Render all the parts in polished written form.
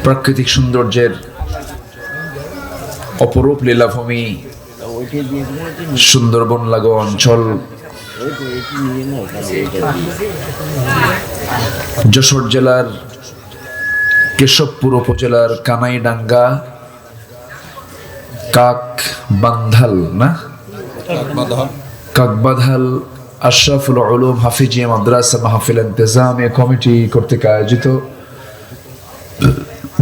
প্রাকৃতিক সৌন্দর্যের অপরূপ লীলাভূমি সুন্দরবন লাগো অঞ্চল যশোর জেলার কেশবপুর উপজেলার কানাইডাঙ্গা কাকবাধাল আশরাফুল উলুম হাফিজিয়া মাদ্রাসা মাহফিল ইন্তেজামিয়া কমিটি কর্তৃক আয়োজিত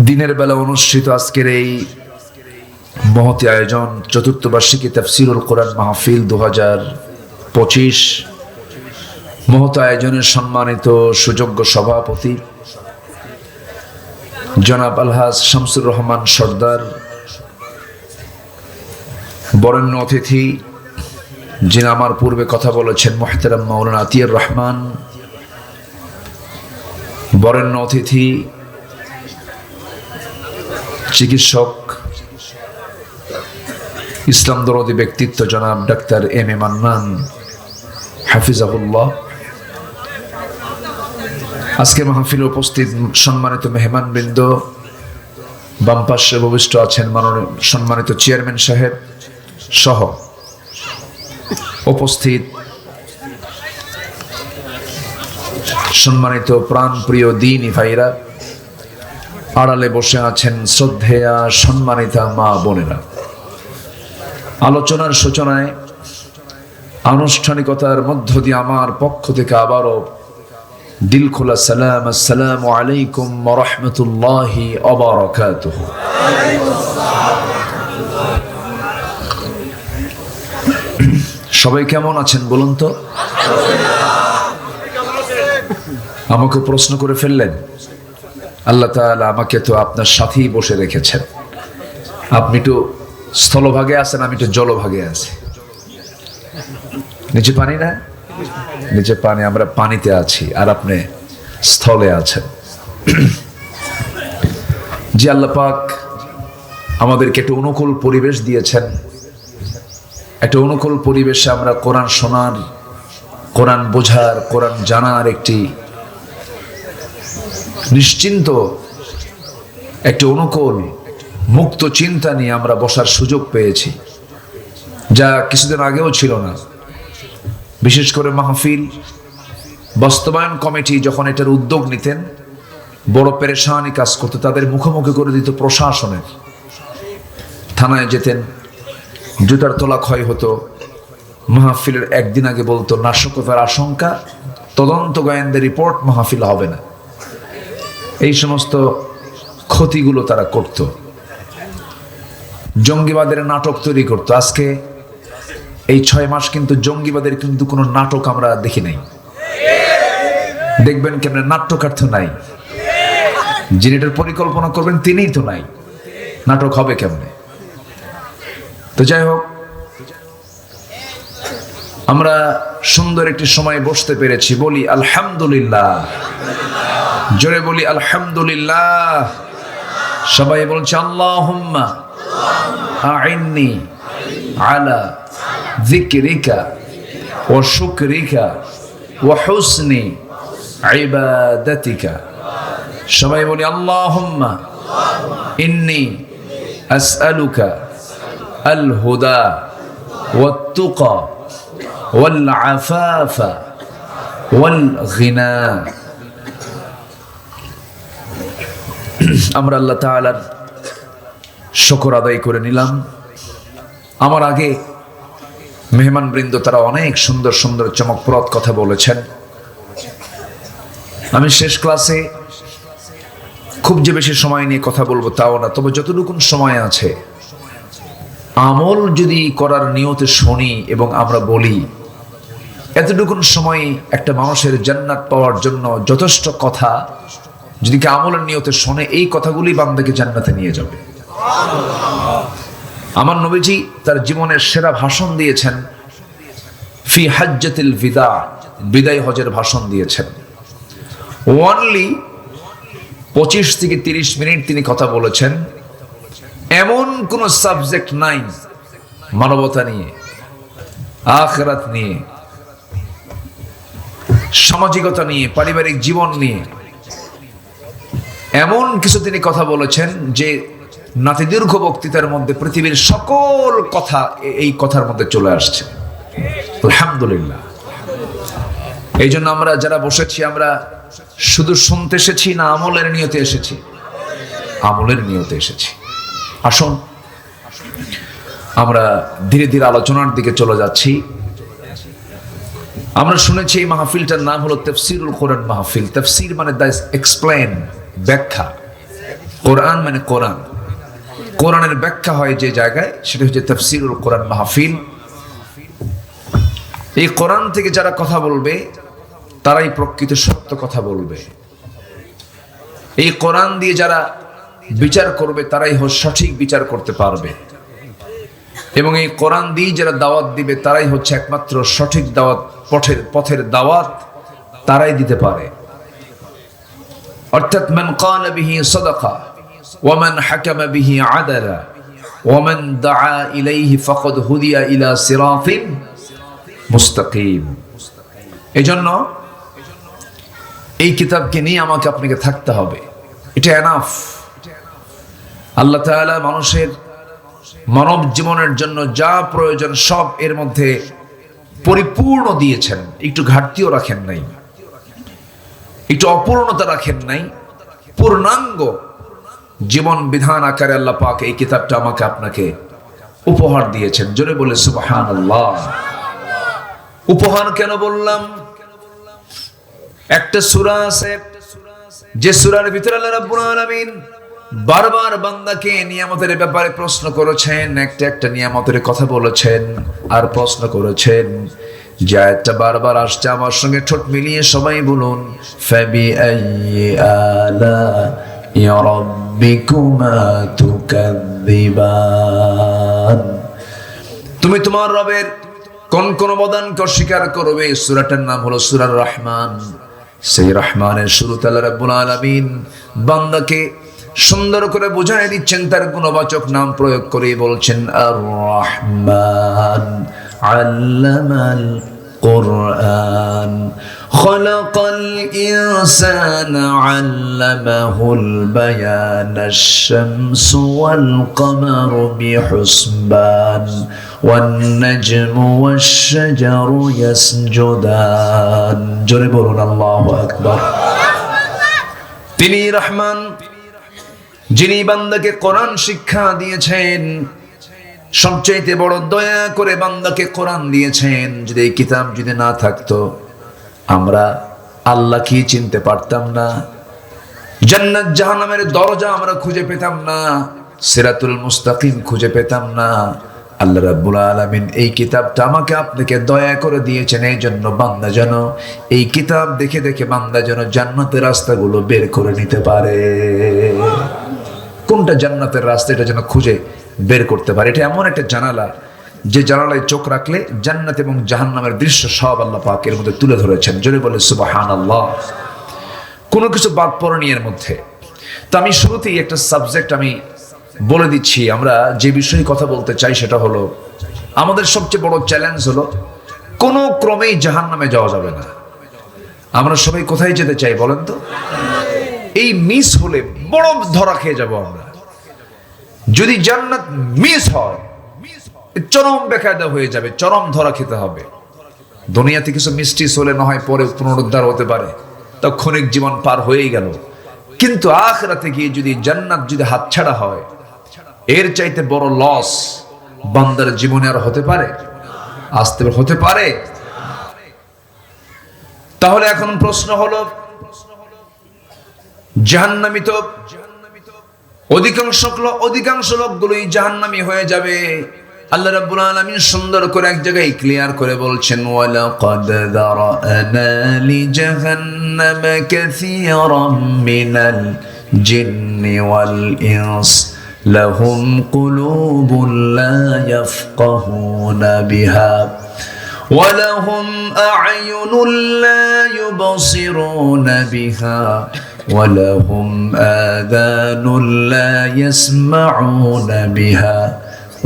দিনের বেলা অনুষ্ঠিত আজকের এই মহতি আয়োজন চতুর্থ বার্ষিকী তাফসিরুল কোরআন মাহফিল 2025 মহৎ আয়োজনের সম্মানিত সুযোগ্য সভাপতি জনাব আলহাজ শামসুর রহমান সর্দার, বরেণ্য অতিথি যিনি আমার পূর্বে কথা বলেছেন মুহতারাম মাওলানা আতিয়ার রহমান, বরেণ্য অতিথি চিকিৎসক ইসলাম দরদি ব্যক্তিত্ব জনাব ডাক্তার এম এ মান্নান হাফিজাহুল্লাহ, আজকে মাহফিলে উপস্থিত সম্মানিত মেহমানবৃন্দ, বাম পাশে উপবিষ্ট আছেন মাননীয় সম্মানিত চেয়ারম্যান সাহেব সহ উপস্থিত সম্মানিত প্রাণপ্রিয় দ্বীনি ভাইরা, আড়ালে বসে আছেন শ্রদ্ধেয়া সম্মানিতা মা বোনেরা। আলোচনার সূচনায় আনুষ্ঠানিকতার মধ্য দিয়ে আমার পক্ষ থেকে আবারও দিল খোলা সালাম, আসসালামু আলাইকুম ওয়া রাহমাতুল্লাহি ওয়া বারাকাতুহু। সবাই কেমন আছেন বলুন তো? আমাকে প্রশ্ন করে ফেললেন। আল্লাহ তাআলা আমাকে তো আপনার সাথেই বসে রেখেছেন। আপনি তো স্থলভাগে আছেন, আমি তো জলভাগে আছি। নিচে পানি না, নিচে পানি, আমরা পানিতে আছি আর আপনি স্থলে আছেন। জি, আল্লাহ পাক আমাদেরকে একটা অনুকূল পরিবেশ দিয়েছেন। একটা অনুকূল পরিবেশে আমরা কোরআন শোনার, কোরআন বোঝার, কোরআন জানার একটি নিশ্চিন্ত একটি অনুকূল মুক্ত চিন্তা নিয়ে আমরা বসার সুযোগ পেয়েছি, যা কিছুদিন আগেও ছিল না। বিশেষ করে মাহফিল বাস্তবায়ন কমিটি যখন এটার উদ্যোগ নিতেন, বড় পেরেশানি কাজ করতো, তাদের মুখোমুখি করে দিত প্রশাসনের। থানায় যেতেন, জুতার তলা ক্ষয় হতো। মাহফিলের একদিন আগে বলতো নাশকতার আশঙ্কা, তদন্ত গোয়েন্দা রিপোর্ট, মাহফিল হবে না। এই সমস্ত ক্ষতিগুলো তারা করত। জঙ্গিবাদের নাটক তৈরি করত। আজকে এই 6 মাস কিন্তু জঙ্গিবাদের কিন্তু কোনো নাটক আমরা দেখি নাই। দেখবেন কেমন নাট্যকার তো নাই, যিনি এটার পরিকল্পনা করবেন তিনিই তো নাই, নাটক হবে কেমনে? তো যাই হোক, আমরা সুন্দর একটি সময় বসতে পেরেছি। বলি আলহামদুলিল্লাহ, জোরে বলি আলহামদুলিল্লাহ। সবাই বলছে আল্লাহুম্মা আইন্নি আলা যিকরিকা ওয়া শুকরিকা ওয়া হুসনি ইবাদাতিকা। সবাই বলি আল্লাহুম্মা ইন্নী আসআলুকা আল হুদা ওয়াত তুকা ওয়াল আফাফা ওয়াল গিনা। আমরা আল্লাহ তাআলার শুকর আদায় করে নিলাম। আমার আগে মেহমানবৃন্দ তারা অনেক সুন্দর সুন্দর চমকপ্রদ কথা বলেছেন। আমি শেষ ক্লাসে খুব যে বেশি সময় নিয়ে কথা বলবো তাও না, তবে যতটুকু সময় আছে আমল যদি করার নিয়তে শুনি এবং আমরা বলি, এতটুকুন সময় একটা মানুষের জান্নাত পাওয়ার জন্য যথেষ্ট কথা যদি কে আমলের নিয়তে শোনে, এই কথাগুলি বান্দাকে জান্নাতে নিয়ে যাবে। আমার নবীজি তার জীবনের সেরা ভাষণ দিয়েছেন ফি হাজ্জাতিল বিদা, বিদায় হজের ভাষণ দিয়েছেন। ওনলি 25 থেকে 30 মিনিট তিনি কথা বলেছেন। এমন কোন সাবজেক্ট নাই মানবতা নিয়ে, আখিরাত নিয়ে, সামাজিকতা নিয়ে, পারিবারিক জীবন নিয়ে এমন কিছু তিনি কথা বলেছেন যে নাতি দীর্ঘ বক্তৃতার মধ্যে পৃথিবীর সকল কথা এই কথার মধ্যে চলে আসছে। আলহামদুলিল্লাহ। এই জন্য আমরা যারা বসেছি, আমরা শুধু শুনতে এসেছি না আমলের নিয়তে এসেছি? আমলের নিয়তে এসেছি। আসুন আমরা ধীরে ধীরে আলোচনার দিকে চলে যাচ্ছি। আমরা শুনেছি এই মাহফিলটার নাম হলো তাফসীরুল কোরআন মাহফিল। তাফসীর মানে দ্য এক্সপ্লেন, ব্যাখ্যা। কোরআন মানে কোরআন, কোরআনের ব্যাখ্যা হয় যে জায়গায়, সেটা হচ্ছে তাফসীরুল কোরআন মাহফিল। এই কোরআন থেকে যারা কথা বলবে তারাই প্রকৃত সত্য কথা বলবে। এই কোরআন দিয়ে যারা বিচার করবে তারাই সঠিক বিচার করতে পারবে, এবং এই কোরআন দিয়ে যারা দাওয়াত দিবে তারাই হচ্ছে একমাত্র সঠিক দাওয়াত, পথের দাওয়াত তারাই দিতে পারে। অর্থাৎ মান ক্বালা বিহি সাদাকা ওয়া মান হাকামা বিহি আদালা ওয়া মান দাআ ইলাইহি ফাকাদ হুদিয়া ইলা সিরাতিন মুস্তাকিম। এজন্য এই কিতাবকে নিয়ে আমাকে আপনাকে থাকতে হবে, এটা এনাফ। আল্লাহ তাআলা মানুষের মানব জীবনের জন্য যা প্রয়োজন সব এর মধ্যে পরিপূর্ণ দিয়েছেন, একটু ঘাটতিও রাখেন নাই, একটু অপূর্ণতা রাখেন নাই। পূর্ণাঙ্গ জীবন বিধান আকারে আল্লাহ পাক এই কিতাবটা আমাকে আপনাকে উপহার দিয়েছেন। জোরে বলে সুবহানাল্লাহ। উপহার কেন বললাম? একটা সূরা আছে যে সূরার ভিতরে আল্লাহ রাব্বুল আলামিন বারবার বান্দাকে নিয়ামতের ব্যাপারে প্রশ্ন করেছেন, একটা একটা নিয়ামতের কথা বলেছেন আর প্রশ্ন করেছেন। যে আয়াতটা বারবার আসছে, আমার সঙ্গে ঠোঁট মিলিয়ে সবাই বলুন, ফাবিআইয়ি আলাই রাব্বিকুমা তুকাযযিবান। তুমি তোমার রবের কোন কোন অবদানকে অস্বীকার করবে? সূরাটার নাম হলো সূরার রহমান। সেই রহমানের শুরুতে আল্লাহ রাব্বুল আলামিন বান্দাকে সুন্দর করে বুঝাই দিচ্ছেন, তার গুণবাচক নাম প্রয়োগ করে বলছেন আর রহমান আল্লামাল কোরআন খলাকাল ইনসানা আল্লামাহুল বায়ান আশ-শামসু ওয়াল কমারু বিহুসবান ওয়ান নাজমু ওয়াশ-শাজারু ইয়াসজুদান। জোরে বলুন আল্লাহু আকবার। তিনি রহমান, যিনি বান্দাকে কোরআন শিক্ষা দিয়েছেন। সবচেয়ে বড় দয়া করে বান্দাকে কোরআন দিয়েছেন। যদি এই কিতাব যদি না থাকতো আমরা আল্লাহ কি চিনতে পারতাম না, জান্নাত জাহান্নামের দরজা আমরা খুঁজে পেতাম না, সিরাতুল মুস্তাকিম খুঁজে পেতাম না। আল্লাহ রাব্বুল আলামিন এই কিতাবটা আমাকে আপনাকে দয়া করে দিয়েছেন, এই জন্য বান্দা যেন এই কিতাব দেখে দেখে বান্দা যেন জান্নাতের রাস্তাগুলো বের করে নিতে পারে। কোনটা জান্নাতের রাস্তা এটা যেন খুঁজে বের করতে পারে। এটা এমন একটা জানালা, যে জানালায় চোখ রাখলে জান্নাত এবং জাহান্নামের দৃশ্য সব আল্লাহ পাক এর মধ্যে তুলে ধরেছেন। জোরে বলে সুবহানাল্লাহ। কোনো কিছু বাদ পড়েনি এর মধ্যে। তো আমি শুরুতেই একটা সাবজেক্ট আমি বলে দিচ্ছি। আমরা যে বিষয়ে কথা বলতে চাই সেটা হলো, আমাদের সবচেয়ে বড় চ্যালেঞ্জ হলো কোনো ক্রমেই জাহান্নামে যাওয়া যাবে না। আমরা সবাই কোথায় যেতে চাই বলেন তো? এই মিস হলে বড় ধরা খেয়ে যাব আমরা। যদি জান্নাত মিস হয় চরম বেকায়দা হয়ে যাবে, চরম ধরা খেতে হবে। দুনিয়াতে কিছু মিষ্টি হলে না হয় পরে পুনরুদ্ধার হতে পারে, তৎক্ষণিক জীবন পার হয়েই গেল। কিন্তু আখিরাতে গিয়ে যদি জান্নাত যদি হাতছাড়া হয়, এর চাইতে বড় লস বান্দার জীবনে আর হতে পারে? আসতে হতে পারে? তাহলে এখন প্রশ্ন হলো, জাহান্নামী তো অধিকাংশ লোকগুলোই জাহান্নামী হয়ে যাবে। আল্লাহ রাব্বুল আলামিন সুন্দর করে এক জায়গায় ক্লিয়ার করে বলছেন, ওয়ালাকাদ যারানা লিজাহান্নামা কাসীরাম মিনাল জিন্নি ওয়াল ইনস লাহুম কুলুবুন লা ইয়াফকাহুনা বিহা ওয়ালাহুম আ'য়ুনুন লা ইউবসিরুনা বিহা ওয়ালাহুম আযানুন লা ইয়াসমাউনা বিহা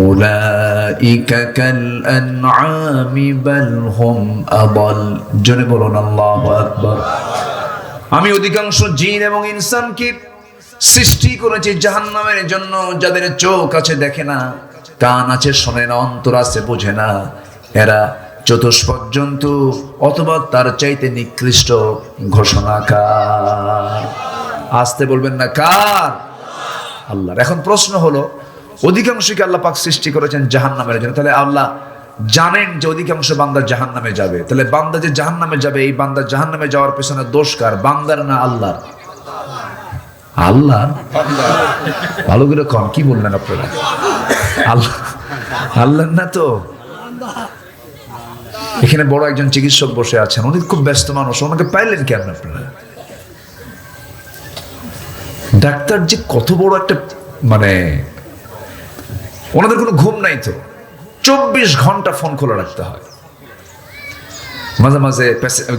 উলাইকা কাল আনআমি বাল হুম আদাল। জোরে বলুন আল্লাহু আকবার। আমি অধিকাংশ জিন এবং ইনসানকে সৃষ্টি করেছি জাহান্নামের জন্য, যাদের চোখ আছে দেখে না, কান আছে শোনে না, অন্তর আছে বোঝে না, এরা চতুষ্পদ জন্তু অথবা তার চাইতে নিকৃষ্ট। ঘোষণা কার? আসতে বলবেন না, কার? আল্লাহর। এখন প্রশ্ন হলো, অধিকাংশকে আল্লাহ পাক সৃষ্টি করেছেন জাহান্নামের জন্য, তাহলে আল্লাহ জানেন যে অধিকাংশ বান্দা জাহান্নামে যাবে, তাহলে বান্দা যে জাহান্নামে যাবে, এই বান্দা জাহান্নামে যাওয়ার পেছনে দোষ কার? বান্দার না আল্লাহর? আল্লাহ। ভালো করে কম, কি বললেন আপনারা? আল্লাহ, আল্লাহ না তো। এখানে বড় একজন চিকিৎসক বসে আছেন, উনি খুব ব্যস্ত মানুষ, ওনাকে পাইলেন কেন আপনারা? ডাক্তার যে কত বড় একটা, মানে ওনাদের কোনো ঘুম নাই তো, 24 ঘন্টা ফোন খোলা রাখতে হয়। মাঝে মাঝে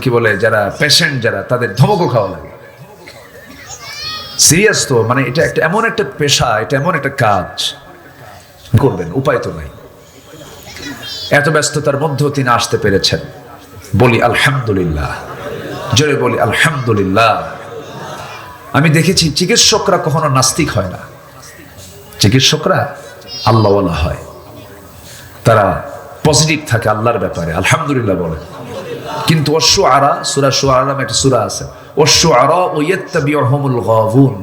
কি বলে, যারা পেশেন্ট যারা, তাদের ধমকও খাওয়া লাগে। সিরিয়াস তো, মানে এটা একটা এমন একটা পেশা, এটা এমন একটা কাজ, করবেন উপায় তো নাই। এত ব্যস্ততার মধ্যেও তিনি আসতে পেরেছেন। বলি আলহামদুলিল্লাহ, জোরে বলি আলহামদুলিল্লাহ। আমি দেখেছি চিকিৎসকরা কখনো নাস্তিক হয় না, চিকিৎসকরা আল্লাহওয়ালা হয়, তারা পজিটিভ থাকে আল্লাহর ব্যাপারে, আলহামদুলিল্লাহ বলে। কিন্তু অশ্শুআরা, সূরা শুআরা নামে একটা সূরা আছে, অশ্শুআরা ইয়াত্তাবিউহুমুল গাবুন,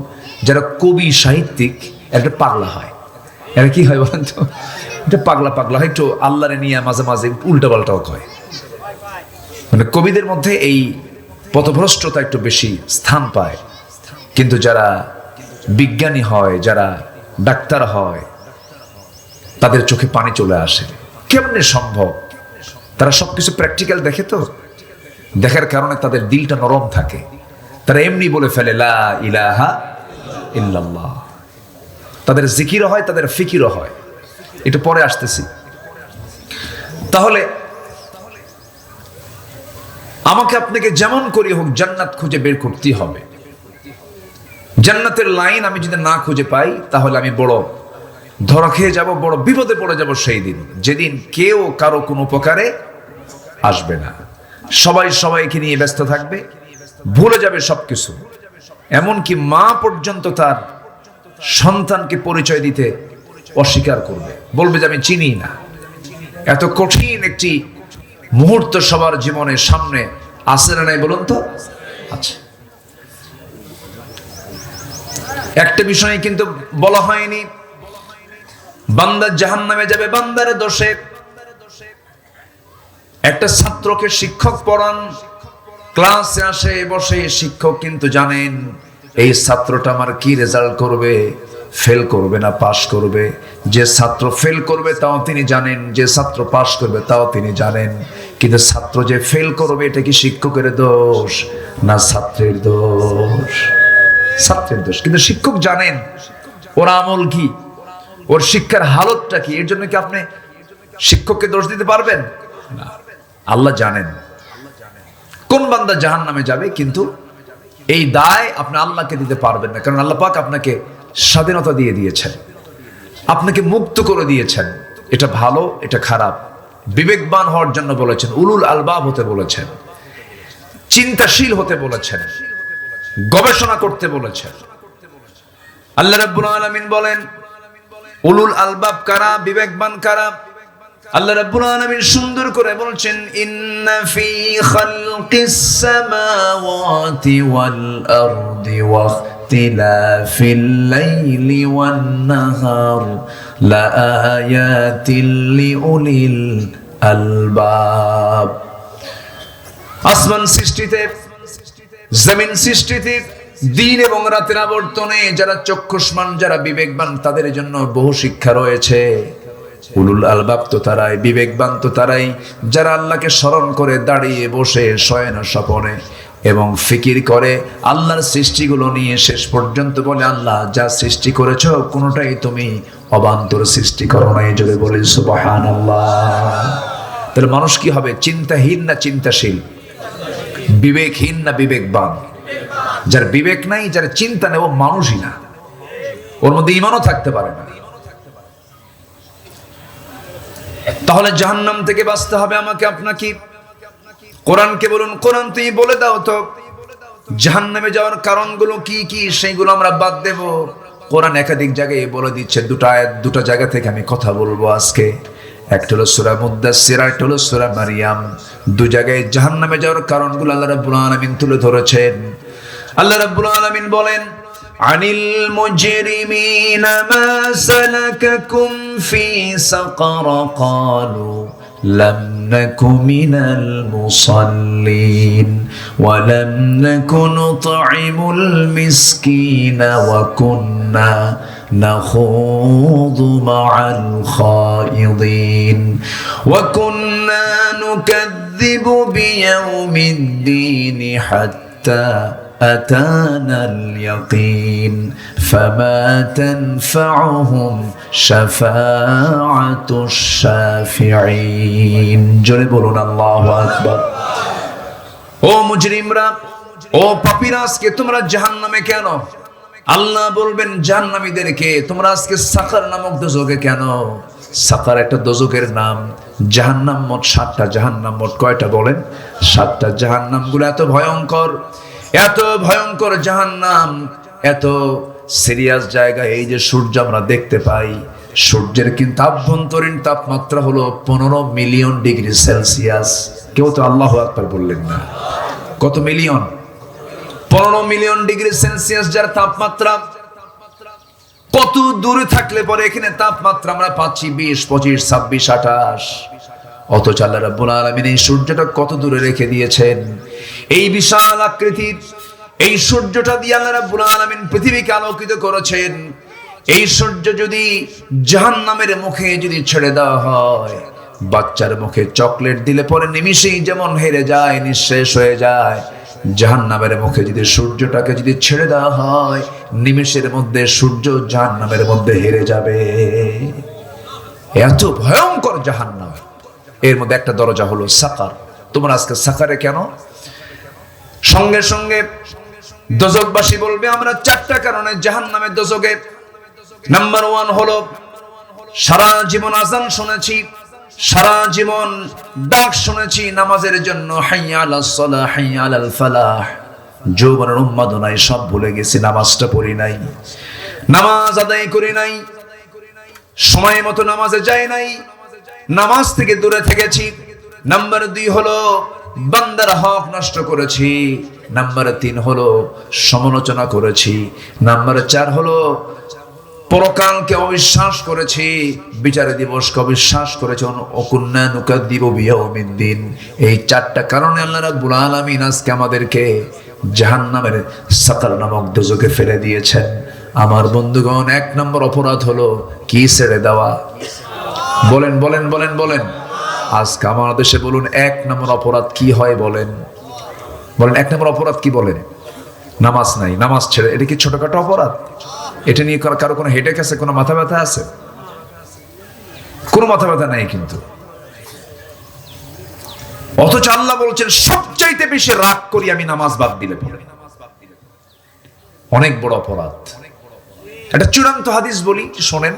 যারা কবি সাহিত্যিক, একটা পাগলা হয়। এরা কি হয় বলেন তো? এটা পাগলা পাগলা হয়, একটু আল্লাহরে নিয়ে মাঝে মাঝে উল্টা পাল্টাও কয়। মানে কবিদের মধ্যে এই পথভ্রষ্টতা একটু বেশি স্থান পায়। কিন্তু যারা বিজ্ঞানী হয়, যারা ডাক্তার হয়, তাদের চোখে পানি চলে আসে। কেমনে সম্ভব? তারা সবকিছু প্র্যাকটিক্যাল দেখে তো, দেখার কারণে তাদের দিলটা নরম থাকে। তারা এমনি বলে ফেলে লা ইলাহা ইল্লাল্লাহ। তাদের জিকিরও হয়, তাদের ফিকিরও হয়। এটা পরে আসতেছি। তাহলে আমাকে আপনাকে যেমন করি হোক জান্নাত খুঁজে বের করতেই হবে। জান্নাতের লাইন আমি যদি না খুঁজে পাই, তাহলে আমি বড় ধরা খেয়ে যাব, বড় বিপদে পড়ে যাব সেই দিন, যেদিন কেউ কারো কোনো উপকারে আসবে না। সবাই সবাইকে নিয়ে ব্যস্ত থাকবে, ভুলে যাবে সবকিছু। এমনকি মা পর্যন্ত তার সন্তানকে পরিচয় দিতে অস্বীকার করবে, বলবে যে আমি চিনি না। এত কঠিন একটি মুহূর্ত সবার জীবনের সামনে আসে না নাই বলুন তো? আচ্ছা, একটা বিষয় কিন্তু বলা হয়নি, বান্দা জাহান্নামে যাবে বান্দার দোষে। একটা ছাত্রকে শিক্ষক পড়ান, ক্লাসে আসে বসে, শিক্ষক কিন্তু জানেন এই ছাত্রটা আমার কি রেজাল্ট করবে, ফেল করবে না পাস করবে। যে ছাত্র ফেল করবে তাও তিনি জানেন, যে ছাত্র পাস করবে তাও তিনি জানেন। কিন্তু ছাত্র যে ফেল করবে, এটা কি শিক্ষকের দোষ না ছাত্রের দোষ? ছাত্রের দোষ। কিন্তু শিক্ষক জানেন ওর আমল কি, ওর শিক্ষার হালতটা কি। এর জন্য কি আপনি শিক্ষককে দোষ দিতে পারবেন না? আল্লাহ জানেন কোন বান্দা জাহান্নামে যাবে, কিন্তু এই দায় আপনি আল্লাহকে দিতে পারবেন না। কারণ আল্লাহ পাক আপনাকে স্বাধীনতা দিয়ে দিয়েছেন, আপনাকে মুক্ত করে দিয়েছেন। এটা ভালো, এটা খারাপ, বিবেকবান হওয়ার জন্য বলেছেন, উলুল আলবাব হতে বলেছেন, চিন্তাশীল হতে বলেছেন, গবেষণা করতে বলেছেন। আল্লাহ রাব্বুল আলামিন বলেন, উলুল আলবাব কারা, বিবেকবান কারা? আল্লাহ রাব্বুল আলামিন সুন্দর করে বলছেন, ইন্না ফি খালকিস সামাওয়াতি ওয়াল আরদি ওয়া ইখতিলাফিল লাইলি ওয়ান নাহার লাআয়াতিল লিউলিল আলবাব। আসমান সৃষ্টিতে, জমিন সৃষ্টিতে, দিন এবং রাতের আবর্তনে যারা চক্ষুষ্মান, যারা বিবেকবান, তাদের জন্য বহু শিক্ষা রয়েছে। উলুল আলবাব তো তারাই, বিবেকবান তো তারাই, যারা আল্লাহকে স্মরণ করে দাঁড়িয়ে বসে শয়ন স্বপনে এবং ফিকির করে আল্লাহর সৃষ্টিগুলো নিয়ে শেষ পর্যন্ত বলে, আল্লাহ যা সৃষ্টি করেছো কোনোটাই তুমি অবান্তর সৃষ্টি করো নাই। জোরে বলি সুবহানাল্লাহ। তাহলে মানুষ কি হবে? চিন্তাহীন না চিন্তাশীল? বিবেকহীন না বিবেকবান? যার বিবেক নাই, যার চিন্তা নেই, ও মানুষই না, ওর মধ্যে ঈমানও থাকতে পারে না। তাহলে জাহান্নাম থেকে বাঁচতে হবে আমাকে আপনাকে। কোরআনকে বলুন, কোরআন তুমি বলে দাও তো জাহান্নামে যাওয়ার কারণগুলো কি কি সেইগুলো আমরা বাদ দেব। কোরআন একাধিক জায়গায় বলে দিচ্ছে, দুটা জায়গা থেকে আমি কথা বলবো আজকে। একটা হলো সূরা মুদ্দাসসির, একটা হলো সূরা মারিয়াম। দুই জায়গায় জাহান্নামে যাওয়ার কারণগুলো আল্লাহ রাব্বুল আলামিন তুলে ধরেছেন। আল্লাহ রাব্বুল আলামিন বলেন, আনিল মুজরিমিনা মা সালাকাকুম ফি সাকার ক্বালু লাম নাকু মিনাল মুসাল্লিন ওয়া লাম নাকু নুতঈমুল মিসকিনা ওয়া কুন্না নাখুযু মা'আল খায়িদিন ওয়া কুন্না নুকাযযিবু বিয়াউমিদ্দিন হাত্তা أتانا اليقين فما تنفعهم شفاعة الشافعين জোরে বলুন আল্লাহু আকবার। ও মুজরিমরা, ও পাপীরা, আজকে তোমরা জাহান্নামে কেন? আল্লাহ বলবেন জাহান্নামীদেরকে, তোমরা আজকে সাকার নামক দোজখে কেন? সাকার একটা দোজখের নাম। জাহান্নাম মোট 7টা। জাহান্নাম মোট কয়টা বলেন? 7টা। জাহান্নামগুলো এত ভয়ঙ্কর, এত ভয়ঙ্কর জাহান্নাম, এত সিরিয়াস জায়গা। এই যে সূর্য আমরা দেখতে পাই, সূর্যের কিন্তু আভ্যন্তরীণ তাপমাত্রা হলো 15 মিলিয়ন ডিগ্রি সেলসিয়াস। কেউ তো আল্লাহু আকবার বললেন না। কত মিলিয়ন? 15 মিলিয়ন ডিগ্রি সেলসিয়াস যার তাপমাত্রা। কত দূরে থাকলে পরে এখানে তাপমাত্রা আমরা পাচ্ছি 20, 25, 26, 28। অথচ আল্লাহ রাব্বুল আলামিন এই সূর্যটা কত দূরে রেখে দিয়েছেন। এই বিশাল আকৃতির এই সূর্যটা দিয়ে আল্লাহ রাব্বুল আলামিন পৃথিবীকে আলোকিত করেছেন। এই সূর্য যদি জাহান্নামের মুখে যদি ছেড়ে দেওয়া হয়, বাচ্চার মুখে চকলেট দিলে পরে নিমিষেই যেমন হেরে যায়, নিঃশেষ হয়ে যায়, জাহান্নামের মুখে যদি সূর্যটাকে যদি ছেড়ে দেওয়া হয়, নিমিষের মধ্যে সূর্য জাহান্নামের মধ্যে হেরে যাবে। এত ভয়ঙ্কর জাহান্নাম। এর মধ্যে একটা দরজা হলো সাকার। তোমরা আজকে সাকারে কেন? সঙ্গে সঙ্গে দোজখবাসী বলবে আমরা 4টা কারণে জাহান্নামের দোজখে। নাম্বার 1 হলো সারা জীবন আযান শুনেছি, সারা জীবন ডাক শুনেছি নামাজের জন্য, হাইয়া আলাস সালাহ, হাইয়া আলাল ফালাহ। যৌবনের উন্মাদনায় সব ভুলে গেছি, নামাজটা পড়ি নাই, নামাজ আদায় করি নাই, সময় মতো নামাজে যাই নাই, নামাজ থেকে দূরে থেকেছি। নাম্বার 2 হলো বান্দার হক নষ্ট করেছি। নাম্বার 3 হলো সমালোচনা করেছি। নাম্বার 4 হলো পরকালকে অবিশ্বাস করেছি, বিচার দিবসকে অবিশ্বাস করেছি। ওকুন্না নুকাযযিবু বিয়াউমিদ্দিন। এই 4টা কারণে আল্লাহ রাব্বুল আলামিন আজকে আমাদেরকে জাহান্নামের সাকার নামক দোজখে ফেলে দিয়েছেন। আমার বন্ধুগণ, 1 নম্বর অপরাধ হলো কি? ছেড়ে দেওয়া। বলেন বলেন বলেন বলেন। আজকে আমার দেশে বলুন 1 নম্বর অপরাধ কি হয়? বলেন বলেন 1 নম্বর অপরাধ কি? বলেন নামাজ নাই, নামাজ ছেড়ে। এটা কি ছোটখাটো অপরাধ? এটা নিয়ে কারো কোনো হেডেক আছে? কোনো মাথা ব্যথা আছে? কোনো মাথা ব্যথা নাই কিন্তু। অথচ আল্লাহ বলছেন সবচাইতে বেশি রাগ করি আমি নামাজ বাদ দিলে পরে। অনেক বড় অপরাধ। একটা চূড়ান্ত হাদিস বলি, শোনেন।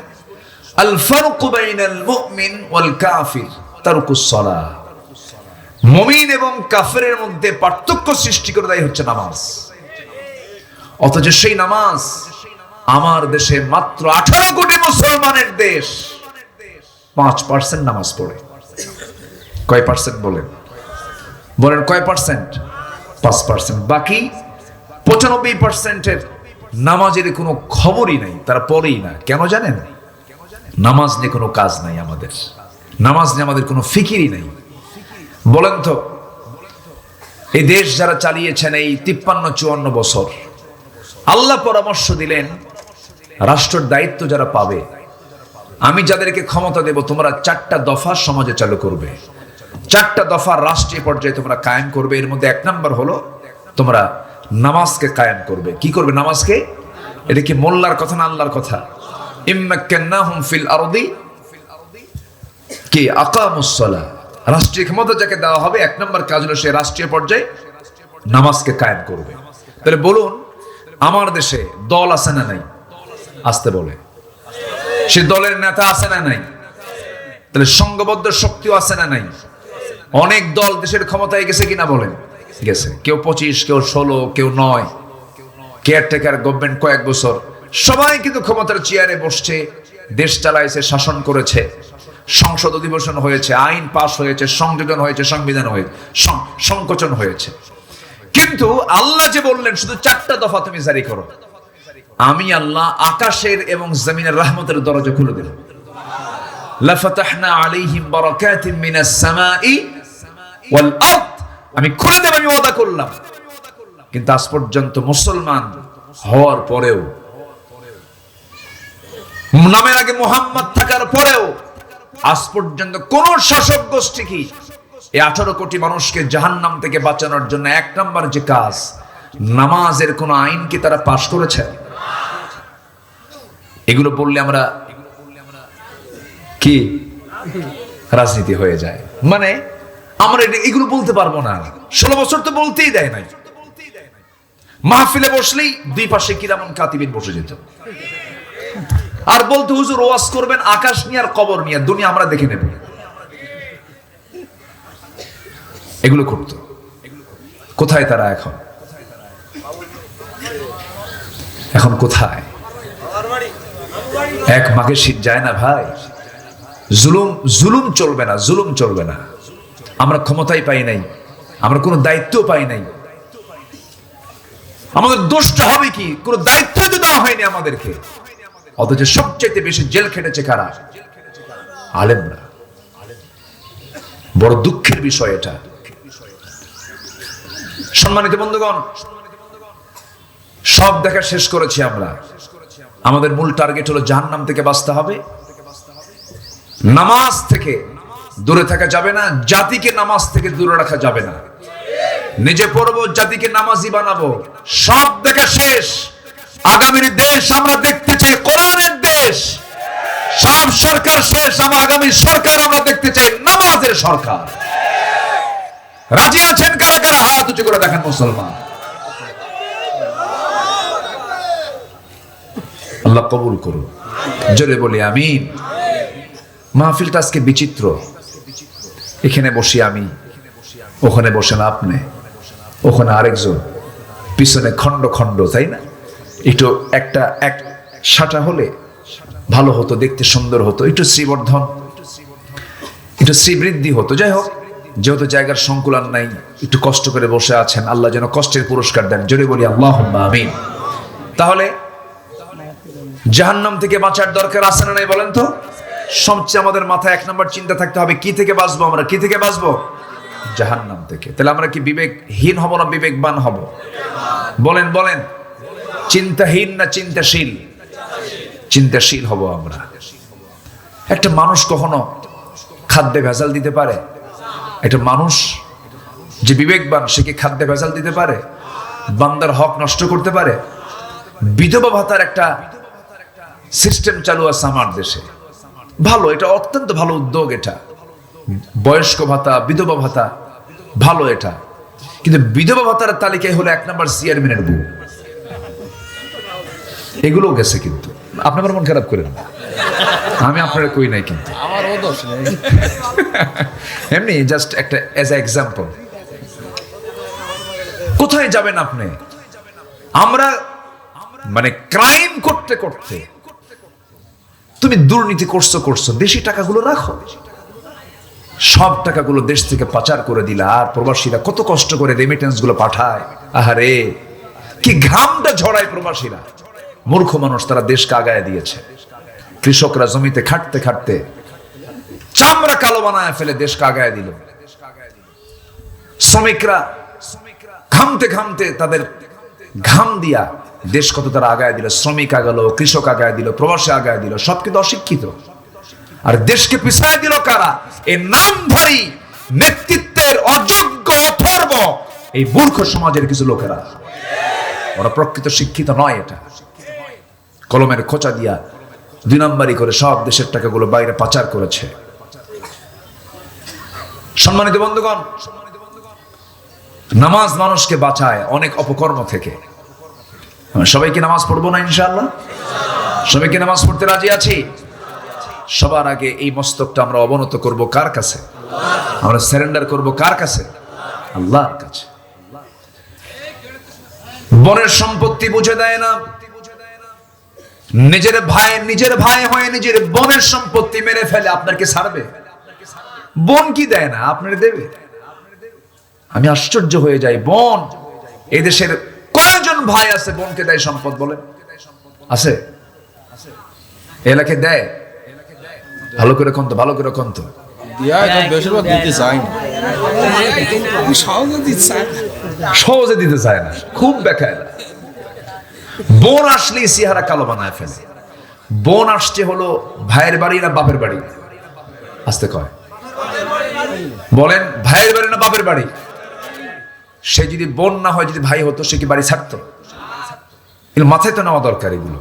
আল ফারকু বাইনাল মুমিন ওয়াল কাফির তারকুস সালাহ। মুমিন এবং কাফেরের মধ্যে পার্থক্য সৃষ্টি করে দেয় হচ্ছে নামাজ। অথচ সেই নামাজ আমার দেশে মাত্র 18 কোটি মুসলমানের দেশ 5% নামাজ পড়ে। কয় পার্সেন্ট বলেন? বলেন কয় পার্সেন্ট? 5%। বাকি 95%-এর নামাজের কোনো খবরই নাই, তারা পড়েই না। কেন জানেন? নামাজ নিয়ে কোনো কাজ নাই আমাদের, নামাজ নিয়ে আমাদের কোনো ফিকিরই নাই। বলেন তো, এই দেশ যারা চালিয়েছেন এই 53-54 বছর, আল্লাহ পরামর্শ দিলেন রাষ্ট্রের দায়িত্ব যারা পাবে, আমি যাদেরকে ক্ষমতা দেব, তোমরা 4টা দফা সমাজে চালু করবে, 4টা দফা রাষ্ট্রীয় পর্যায়ে তোমরা কায়েম করবে। এর মধ্যে 1 নম্বর হলো তোমরা নামাজকে কায়েম করবে। কি করবে? নামাজকে। এটা কি মোল্লার কথা না আল্লাহর কথা? ইম্মাক্কান্নাহুম ফিল আরদি কি আকামুস সালাহ। রাষ্ট্রীয় ক্ষমতা যাকে দেওয়া হবে 1 নম্বর কাজ হলো সে রাষ্ট্রীয় পর্যায়ে নামাজকে কায়েম করবে। তাহলে বলুন, আমার দেশে দল আছে না নাই? আসতে বলে। সে দলের নেতা আছে না নাই? তাহলে সংঘবদ্ধ শক্তিও আছে না নাই? অনেক দল দেশের ক্ষমতায় গেছে কিনা বলেন? গেছে, কেউ 25, কেউ 16, কেউ 9, কেয়ারটেকার গভর্নমেন্ট কয়েক বছর, সবাই কিন্তু ক্ষমতার চেয়ারে বসছে, দেশ চালাইছে, শাসন করেছে, সংসদ অধিবেশন হয়েছে, আইন পাস হয়েছে, সংযোজন হয়েছে, সংবিধান হয়েছে, সংকোচন হয়েছে। কিন্তু আল্লাহ যে বললেন শুধু 4টা দফা তুমি জারি করো, আমি আল্লাহ আকাশের এবং জমিনের রহমতের দরজা খুলে দিলাম। লাফাতাহনা আলাইহিম বারাকাতিন মিনাস সামাই ওয়াল আরদ, আমি খুলে দেব, আমি ওয়াদা করলাম। কিন্তু আজ পর্যন্ত মুসলমান হওয়ার পরেও, নামের আগে মুহাম্মদ থাকার পরেও আজ পর্যন্ত কোন শাসক গোষ্ঠী কি এই 18 কোটি মানুষকে জাহান্নাম থেকে বাঁচানোর জন্য 1 নাম্বার যে কাজ, নামাজের কোন আইন কি তারা পাশ করেছে? এগুলো বললে আমরা কি রাজনীতি হয়ে যায়, মানে আমরা এগুলো বলতে পারবো না। 16 বছর তো বলতেই দেয় নাই। মাহফিলে বসলেই 2 পাশে কিরামান কাতিবিন বসে যেত, আর বলতে হুজুর ওয়াজ করবেন আকাশ নিয়ে আর কবর নিয়ে, দুনিয়া আমরা দেখে নেব। এগুলো করত। কোথায় তারা এখন? এখন কোথায়? এক মাঘের শীত যায় না ভাই। জুলুম চলবে না, জুলুম চলবে না। আমরা ক্ষমতাই পাই নাই, আমরা কোনো দায়িত্ব পাই নাই। আমাদের দোষটা হবে কি? কোনো দায়িত্ব তো দেওয়া হয়নি আমাদেরকে, অথচ সবচেয়ে বেশি জেল খেটেছে কারা? আলেমরা। বড় দুঃখের বিষয় এটা। সম্মানিত বন্ধুগণ, সব দেখা শেষ করেছি আমরা। আমাদের মূল টার্গেট হলো জাহান্নাম থেকে বাঁচতে হবে। নামাজ থেকে দূরে থাকা যাবে না, জাতিকে নামাজ থেকে দূরে রাখা যাবে না। নিজে পড়বো, জাতিকে নামাজি বানাবো। সব দেখা শেষ। আগামীর দেশ আমরা দেখতে চাই কোরআনের দেশ। সব সরকার শেষ, আমার আগামী সরকার আমরা দেখতে চাই নামাজের সরকার। রাজি আছেন কারা কারা? হাত উঁচু করে দেখেন মুসলমান। আল্লাহ কবুল করুন, জোরে বলি আমিন। মাহফিলটা আজকে বিচিত্র। এখানে বসি আমি, ওখানে বসেন আপনি, ওখানে আরেকজন, পিছনে খন্ড খন্ড, তাই না? একটু এক সাটা হলে ভালো হতো, দেখতে সুন্দর হতো, একটু শ্রীবর্ধন, একটু শ্রীবৃদ্ধি হতো। যাই হোক, যেহেতু জায়গার সংকুলান নাই, একটু কষ্ট করে বসে আছেন, আল্লাহ যেন কষ্টের পুরস্কার দেন। জোরে বলি আল্লাহুম্মা আমিন। তাহলে জাহান্নাম থেকে বাঁচার দরকার আছে না নাই বলেন তো? সবচেয়ে আমাদের মাথায় 1 নম্বর চিন্তা থাকতে হবে, কি থেকে বাঁচবো আমরা? কি থেকে বাঁচবো? জাহান্নাম থেকে। তাহলে আমরা কি বিবেকহীন হব না বিবেকবান হব? বলেন বলেন, চিন্তাহীন না চিন্তাশীল? চিন্তাশীল হব আমরা। একটা মানুষ কখনো খাদ্যে ভেজাল দিতে পারে? একটা মানুষ যে বিবেকবান, সে কি খাদ্যে ভেজাল দিতে পারে? বান্দার হক নষ্ট করতে পারে? বিধবা ভাতার একটা সিস্টেম চালু আছে আমার দেশে, ভালো, এটা অত্যন্ত ভালো উদ্যোগ। এটা বয়স্ক ভাতা, বিধবা ভাতা, ভালো এটা। কিন্তু বিধবা ভাতার তালিকায় হলো 1 নম্বর চেয়ারম্যানের বউ। এগুলো গেছে। কিন্তু আপনি আমার মন খারাপ করেন না, আমি আপনারা কই নাই, কিন্তু আমারও দোষ নেই। এমনি জাস্ট একটা এজ এ এক্সাম্পল। কোথায় যাবেন আপনি? আমরা মানে ক্রাইম করতে করতে, তুমি দুর্নীতি করছো, দেশি টাকাগুলো রাখো। সব টাকাগুলো দেশ থেকে পাচার করে দিলা, আর প্রবাসীরা কত কষ্ট করে রেমিটেন্স গুলো পাঠায়। আহারে, কি ঘামটা ঝরায় প্রবাসীরা। মূর্খ মানুষ, তারা দেশকে আগায় দিয়েছে। কৃষকরা জমিতে খাটতে খাটতে চামড়া কালো বানায় ফেলে দেশকে আগায় দিল। শ্রমিকরা ঘামতে ঘামতে তাদের ঘাম দিয়া দেশ কত তারা আগায় দিল। শ্রমিক আগালো, কৃষক আগায় দিল, প্রবাসী আগায় দিল, সব কিন্তু অশিক্ষিত। আর দেশকে পিছায় দিল কারা? এই নামধারী নেতৃত্বের অযোগ্য অথর্ব এই মূর্খ সমাজের কিছু লোকেরা। ওরা প্রকৃত শিক্ষিত নয়। এটা কলমের খোঁচা দিয়া 2 নম্বরই করে সব দেশের টাকাগুলো বাইরে পাচার করেছে। সম্মানিত বন্ধুগণ, নামাজ মানুষকে বাঁচায় অনেক অপকর্ম থেকে। সবাইকে নামাজ পড়বো না ইনশাআল্লাহ? সবাইকে নামাজ পড়তে রাজি আছি? সবার আগে এই মস্তকটা আমরা অবনত করব কার কাছে? আমরা সারেন্ডার করব কার কাছে? আল্লাহর কাছে। বোনের সম্পত্তি বুঝে দেয় না, নিজের ভাই হয়ে নিজের বোনের সম্পত্তি মেরে ফেলে, আপনার কি ছাড়বে? বোন কি দেয় না, আপনার দেবে? আমি আশ্চর্য হয়ে যাই। বোন, এই দেশের কয়জন ভাই আছে বোনকে দেয় সম্পদ? বলেন, আছে? এলাকায় দেয়? ভালো করে কোন তো, ভালো করে কোন তো। সহজে দিতে চায় না, খুব বেকায়দা। বোন আসলেই চেহারা কালো বানায় ফেলে। বোন আসছে হলো ভাইয়ের বাড়ি না বাপের বাড়ি? আসতে কয়, বলেন, ভাইয়ের বাড়ি না বাপের বাড়ি? সে যদি বোন না হয়, যদি ভাই হতো, সে কি বাড়ি ছাড়তো? এগুলো মাথায় তো নেওয়া দরকার। এগুলো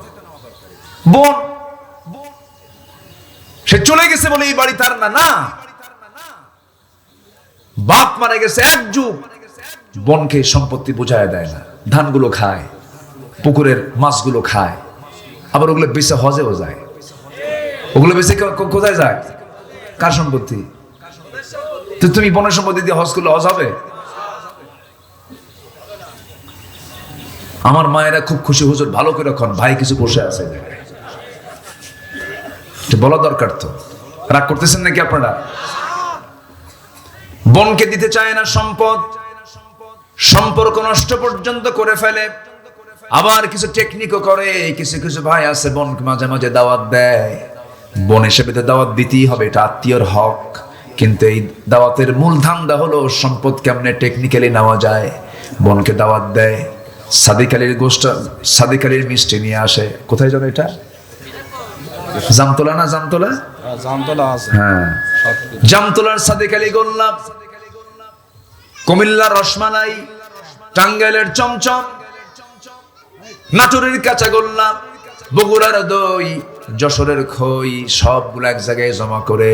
বোন, সে চলে গেছে বলে এই বাড়ি তার না, না। বাপ মারা গেছে এক যুগ, বোনকে সম্পত্তি বোঝায় দেয় না। ধানগুলো খায়, পুকুরের মাছগুলো খায়, আবার ওগুলো বেঁচে হজেও যায়। ওগুলো বেঁচে কোথায় যায়? কার সম্পত্তি? তো তুমি বোনের সম্পত্তি দিয়ে হজ করলে হজ হবে? আমার মায়েরা খুব খুশি, হুজুর ভালো করে খন, ভাই কিছু বসে আছে, বলা দরকার তো। রাগ করতেছেন নাকি আপনারা? বোনকে দিতে চায় না সম্পদ, সম্পর্ক নষ্ট পর্যন্ত করে ফেলে। আবার কিছু টেকনিকও করে। কিছু কিছু ভাই আছে বোনকে মাঝে মাঝে দাওয়াত দেয়, বোন হিসেবে তো দাওয়াত দিতেই হবে, এটা আত্মীয়র হক। কিন্তু এই দাওয়াতের মূল ধান্দা হলো সম্পদ কেমনে টেকনিক্যালি নেওয়া যায়। বোনকে দাওয়াত দেয়, সাদিক আলীর গোষ্ঠটা, সাদিক আলীর মিষ্টি নিয়ে আসে। কোথায় যেন এটা? জামতলা না? জামতলা, হ্যাঁ, জামতলার সাদিক আলী গোল্লাপ, কুমিল্লার রসমালাই, টাঙ্গাইলের চমচম, নাটোরের কাঁচা গোল্লাপ, বগুড়ার দই, যশোরের খই, সবগুলো এক জায়গায় জমা করে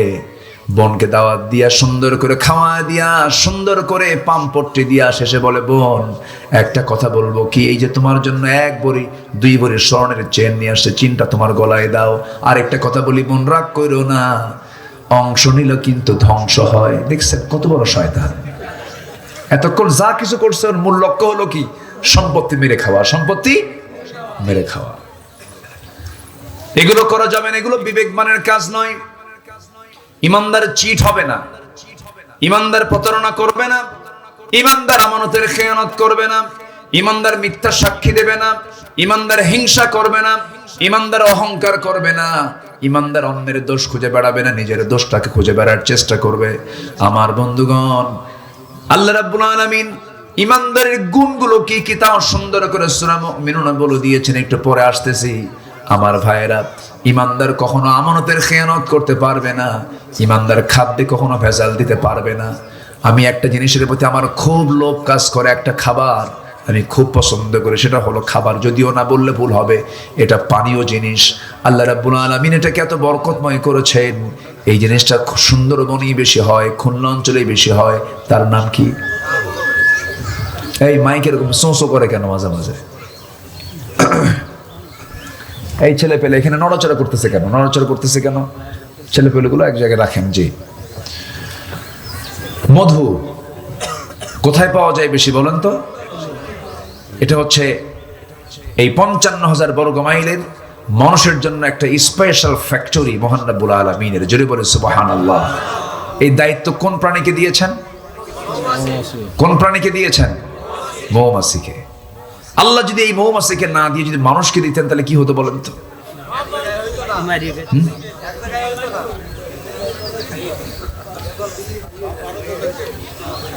বোনকে দাওয়াত দিয়া, সুন্দর করে খাওয়া দিয়া, সুন্দর করে পাম্পট্টি দিয়া, শেষে বলে, বোন একটা কথা বলবো কি, এই যে তোমার জন্য 1 ভরি 2 ভরি স্বর্ণের চেন নিয়ে আসছে, চিনটা তোমার গলায় দাও। আর একটা কথা বলি, বোন রাগ করো না, অংশ নিল কিন্তু ধ্বংস হয়। দেখছেন কত বড় শয়তান! এতক্ষণ যা কিছু করছে, ওর মূল লক্ষ্য হলো কি? সম্পত্তি মেরে খাওয়া, সম্পত্তি মেরে খাওয়া। এগুলো করা যাবে না, এগুলো বিবেকবানের কাজ নয়। ইমানদার চিট হবে না, ইমানদার প্রতারণা করবে না, ইমানদার আমানতের খেয়ানত করবে না, ইমানদার মিথ্যা সাক্ষী দেবে না, ইমানদার হিংসা করবে না, ইমানদার অহংকার করবে না, ইমানদার অন্যের দোষ খুঁজে বেড়াবে না, নিজের দোষটাকে খুঁজে বেড়ার চেষ্টা করবে। আমার বন্ধুগণ, আল্লাহ রাব্বুল আলামিন ইমানদারের গুণগুলো কি কি তাও সুন্দর করে সূরা মুমিনুন বলে দিয়েছেন, একটু পরে আসতেছি। আমার ভাইয়েরা, ইমানদার কখনো আমানতের খেয়ানত করতে পারবে না, ইমানদার খাদ্যে কখনো ভেজাল দিতে পারবে না। আমি একটা জিনিসের প্রতি আমার খুব লোভ কাজ করে, একটা খাবার আমি খুব পছন্দ করি, সেটা হলো খাবার, যদিও না বললে ভুল হবে, এটা পানীয় জিনিস। আল্লাহ রাব্বুল আলামিন এটাকে এত বরকতময় করেছেন। এই জিনিসটা সুন্দরবনেই বেশি হয়, খুলনা অঞ্চলেই বেশি হয়। তার নাম কি? এই মাইক এরকম সোঁসো করে কেন মাঝে মাঝে? এই ছেলে পেলে এখানে নড়াচড়া করতেছে কেন? নড়াচড়া করতেছে কেন? ছেলে পেলেগুলো এক জায়গায় রাখেন। জি, মধু কোথায় পাওয়া যায় বেশি বলেন তো? এটা হচ্ছে এই 55,000 বর্গ মাইলের মানুষের জন্য একটা স্পেশাল ফ্যাক্টরি মহান রাব্বুল আলামিনের। জোরে বলে সুবহানাল্লাহ। এই দায়িত্ব কোন প্রাণীকে দিয়েছেন? কোন প্রাণীকে দিয়েছেন? মৌমাছিকে। আল্লাহ যদি এই মৌমাছিকে না দিয়ে যদি মানুষকে দিতেন, তাহলে কি হতো বলেন তো?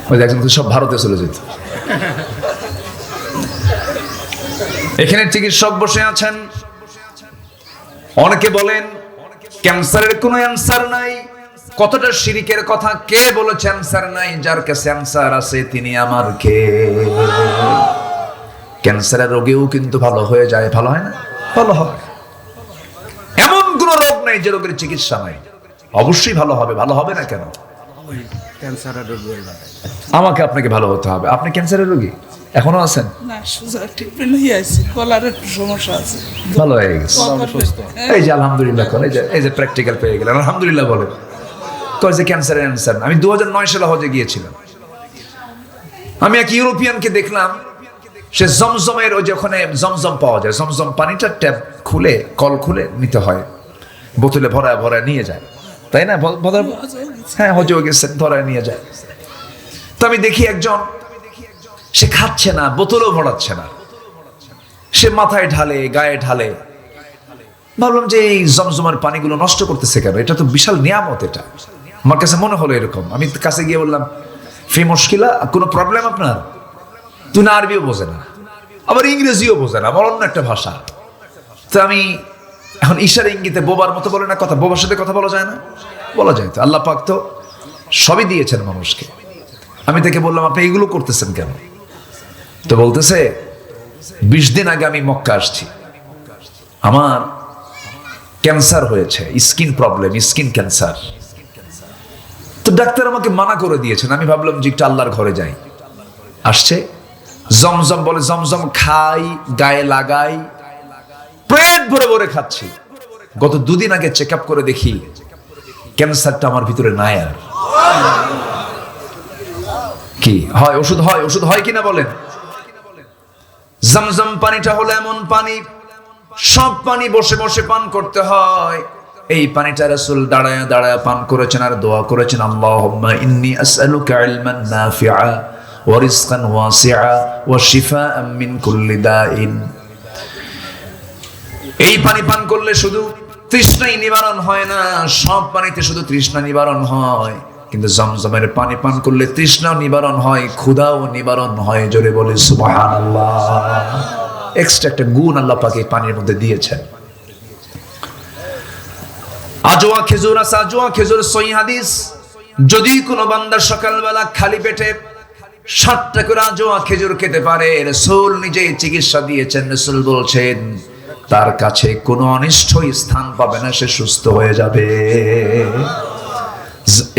ওই দেখেন তো, সব ভারতে চলে যেত। এখানে চিকিৎসক বসে আছেন, অনেকে বলেন ক্যান্সারের কোনো অ্যান্সার নাই। কতটা শিরিকের কথা! কে বলেছে অ্যান্সার নাই? যার কাছে অ্যান্সার আছে তিনি আমার কে। ক্যান্সারের রোগেও কিন্তু ভালো হয়ে যায়, ভালো হয় না? ভালো হয়। এমন কোন রোগ নাই যে রোগের চিকিৎসা নাই। অবশ্যই ভালো হবে। ভালো হবে না কেন? আমাকে আপনাকে ভালো হতে হবে। আপনি ক্যান্সারের রোগী এখনো আছেন? না, সুগার ট্রিটমেন্ট হয়ে আছে, গলার একটু সমস্যা আছে, ভালো হয়ে গেছে। এই যে আলহামদুলিল্লাহ করেন, এই যে প্র্যাকটিক্যাল পেয়ে গেলেন, আলহামদুলিল্লাহ বলেন। কয় যে ক্যান্সারের অ্যান্সার। আমি 2009 সালে হজে গিয়েছিলাম। আমি এক ইউরোপিয়ানকে দেখলাম, সে জমজমের ওই যে ওখানে জমজম পাওয়া যায়, জমজম পানিটা ট্যাপ খুলে কল খুলে নিতে হয়, বোতলে ভরায় ভরায় নিয়ে যায়, তাই না? হ্যাঁ, হজেও গেছেন, ধরায় নিয়ে যায়। তো আমি দেখি একজন, সে খাচ্ছে না, বোতলও ভরাচ্ছে না, সে মাথায় ঢালে, গায়ে ঢালে। ভাবলাম যে এই জমজমের পানিগুলো নষ্ট করতেছে কেন? এটা তো বিশাল নিয়ামত। এটা আমার কাছে মনে হলো এরকম। আমি কাছে গিয়ে বললাম, ফি মুশকিলা, কোনো প্রবলেম আপনার? তুই না আরবিও বোঝে না, আবার ইংরেজিও বোঝে না, আমার অন্য একটা ভাষা। তো আমি এখন ইশারা ইঙ্গিতে, বোবার মতো বলে না কথা, বোবার সাথে কথা বলা যায় না? বলা যায় তো, আল্লাহ পাক তো সবই দিয়েছেন মানুষকে। আমি তাকে বললাম, আপনি এগুলো করতেছেন কেন? তো বলতেছে, 20 দিন আগে আমি মক্কা আসছি, আমার ক্যান্সার হয়েছে, স্কিন প্রবলেম, স্কিন ক্যান্সার। তো ডাক্তার আমাকে মানা করে দিয়েছেন। আমি ভাবলাম যে একটু আল্লাহর ঘরে যাই। আসছে জমজম, বলে জমজম খাই, গায়ে লাগাই, পেট ভরে ভরে খাচ্ছি। গত 2 দিন আগে চেক আপ করে দেখি ক্যান্সারটা আমার ভিতরে নাই। আর কি হয়? ওষুধ হয়, ওষুধ হয় কিনা বলেন? জমজম পানিটা হলো এমন পানি, সব পানি বসে বসে পান করতে হয়। এই পানিটা রাসূল দাঁড়ায়া দাঁড়ায়া পান করেছেন আর দোয়া করেছেন, আল্লাহুম্মা ইন্নী আসআলুকা ইলমান নাফিআ ওয়া রিজকান ওয়াসিআ ওয়া শিফাআন মিন কুল্লি দাইন। এই পানি পান করলে শুধু তৃষ্ণাই নিবারণ হয় না, সব পানিতে শুধু তৃষ্ণা নিবারণ হয়, কিন্তু জমজমের পানি পান করলে তৃষ্ণাও নিবারণ হয়, ক্ষুধাও নিবারণ হয়। জোরে বলে সুবহানাল্লাহ। এক্সট্রা একটা গুণ আল্লাহ পাক এই পানির মধ্যে দিয়েছেন। আজওয়া খেজুর আছে, আজওয়া খেজুর সহিহ হাদিস। যদি কোনো বান্দা সকালবেলা খালি পেটে 7টা করে আজওয়া খেজুর খেতে পারে, রাসূল নিজেই চিকিৎসা দিয়েছেন। রাসূল বলছেন তার কাছে কোনো অনিষ্ট স্থান পাবে না, সে সুস্থ হয়ে যাবে।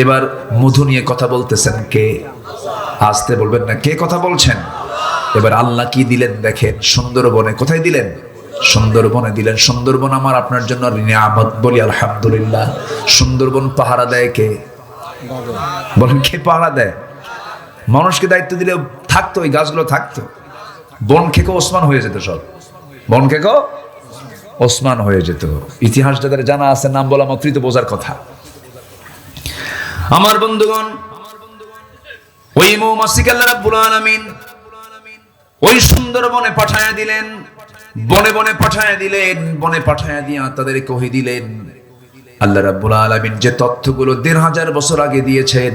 এবার মধু নিয়ে কথা বলতেছেন কে? আসতে বলবেন না, কে কথা বলছেন? এবার আল্লাহ কি দিলেন দেখেন, সুন্দরবনে। কোথায় দিলেন? সুন্দরবনে দিলেন। সুন্দরবন আমার আপনার জন্য নিয়ামত, বলি আলহামদুলিল্লাহ। সুন্দরবন পাহারা দেয় কে? বলেন, কে পাহারা দেয়? মানুষকে দায়িত্ব দিলে থাকতো, ওই গাছগুলো থাকতো। বন খেকো ওসমান হয়ে যেত, সব বন খেকো ওসমান হয়ে যেত। ইতিহাস যাদের জানা আছে, নাম বলা মাত্রই তো বোঝার কথা। আমার বন্ধুগণ, ওই মৌমাছিকে আল্লাহ রাব্বুল আলামিন ওই সুন্দরবনে পাঠায়া দিলেন, বনে বনে পাঠায়া দিলেন। বনে পাঠায়া দিয়া তাদেরকে ওহী দিলেন। আল্লাহ রাব্বুল আলামিন যে তথ্যগুলো 1500 বছর আগে দিয়েছেন,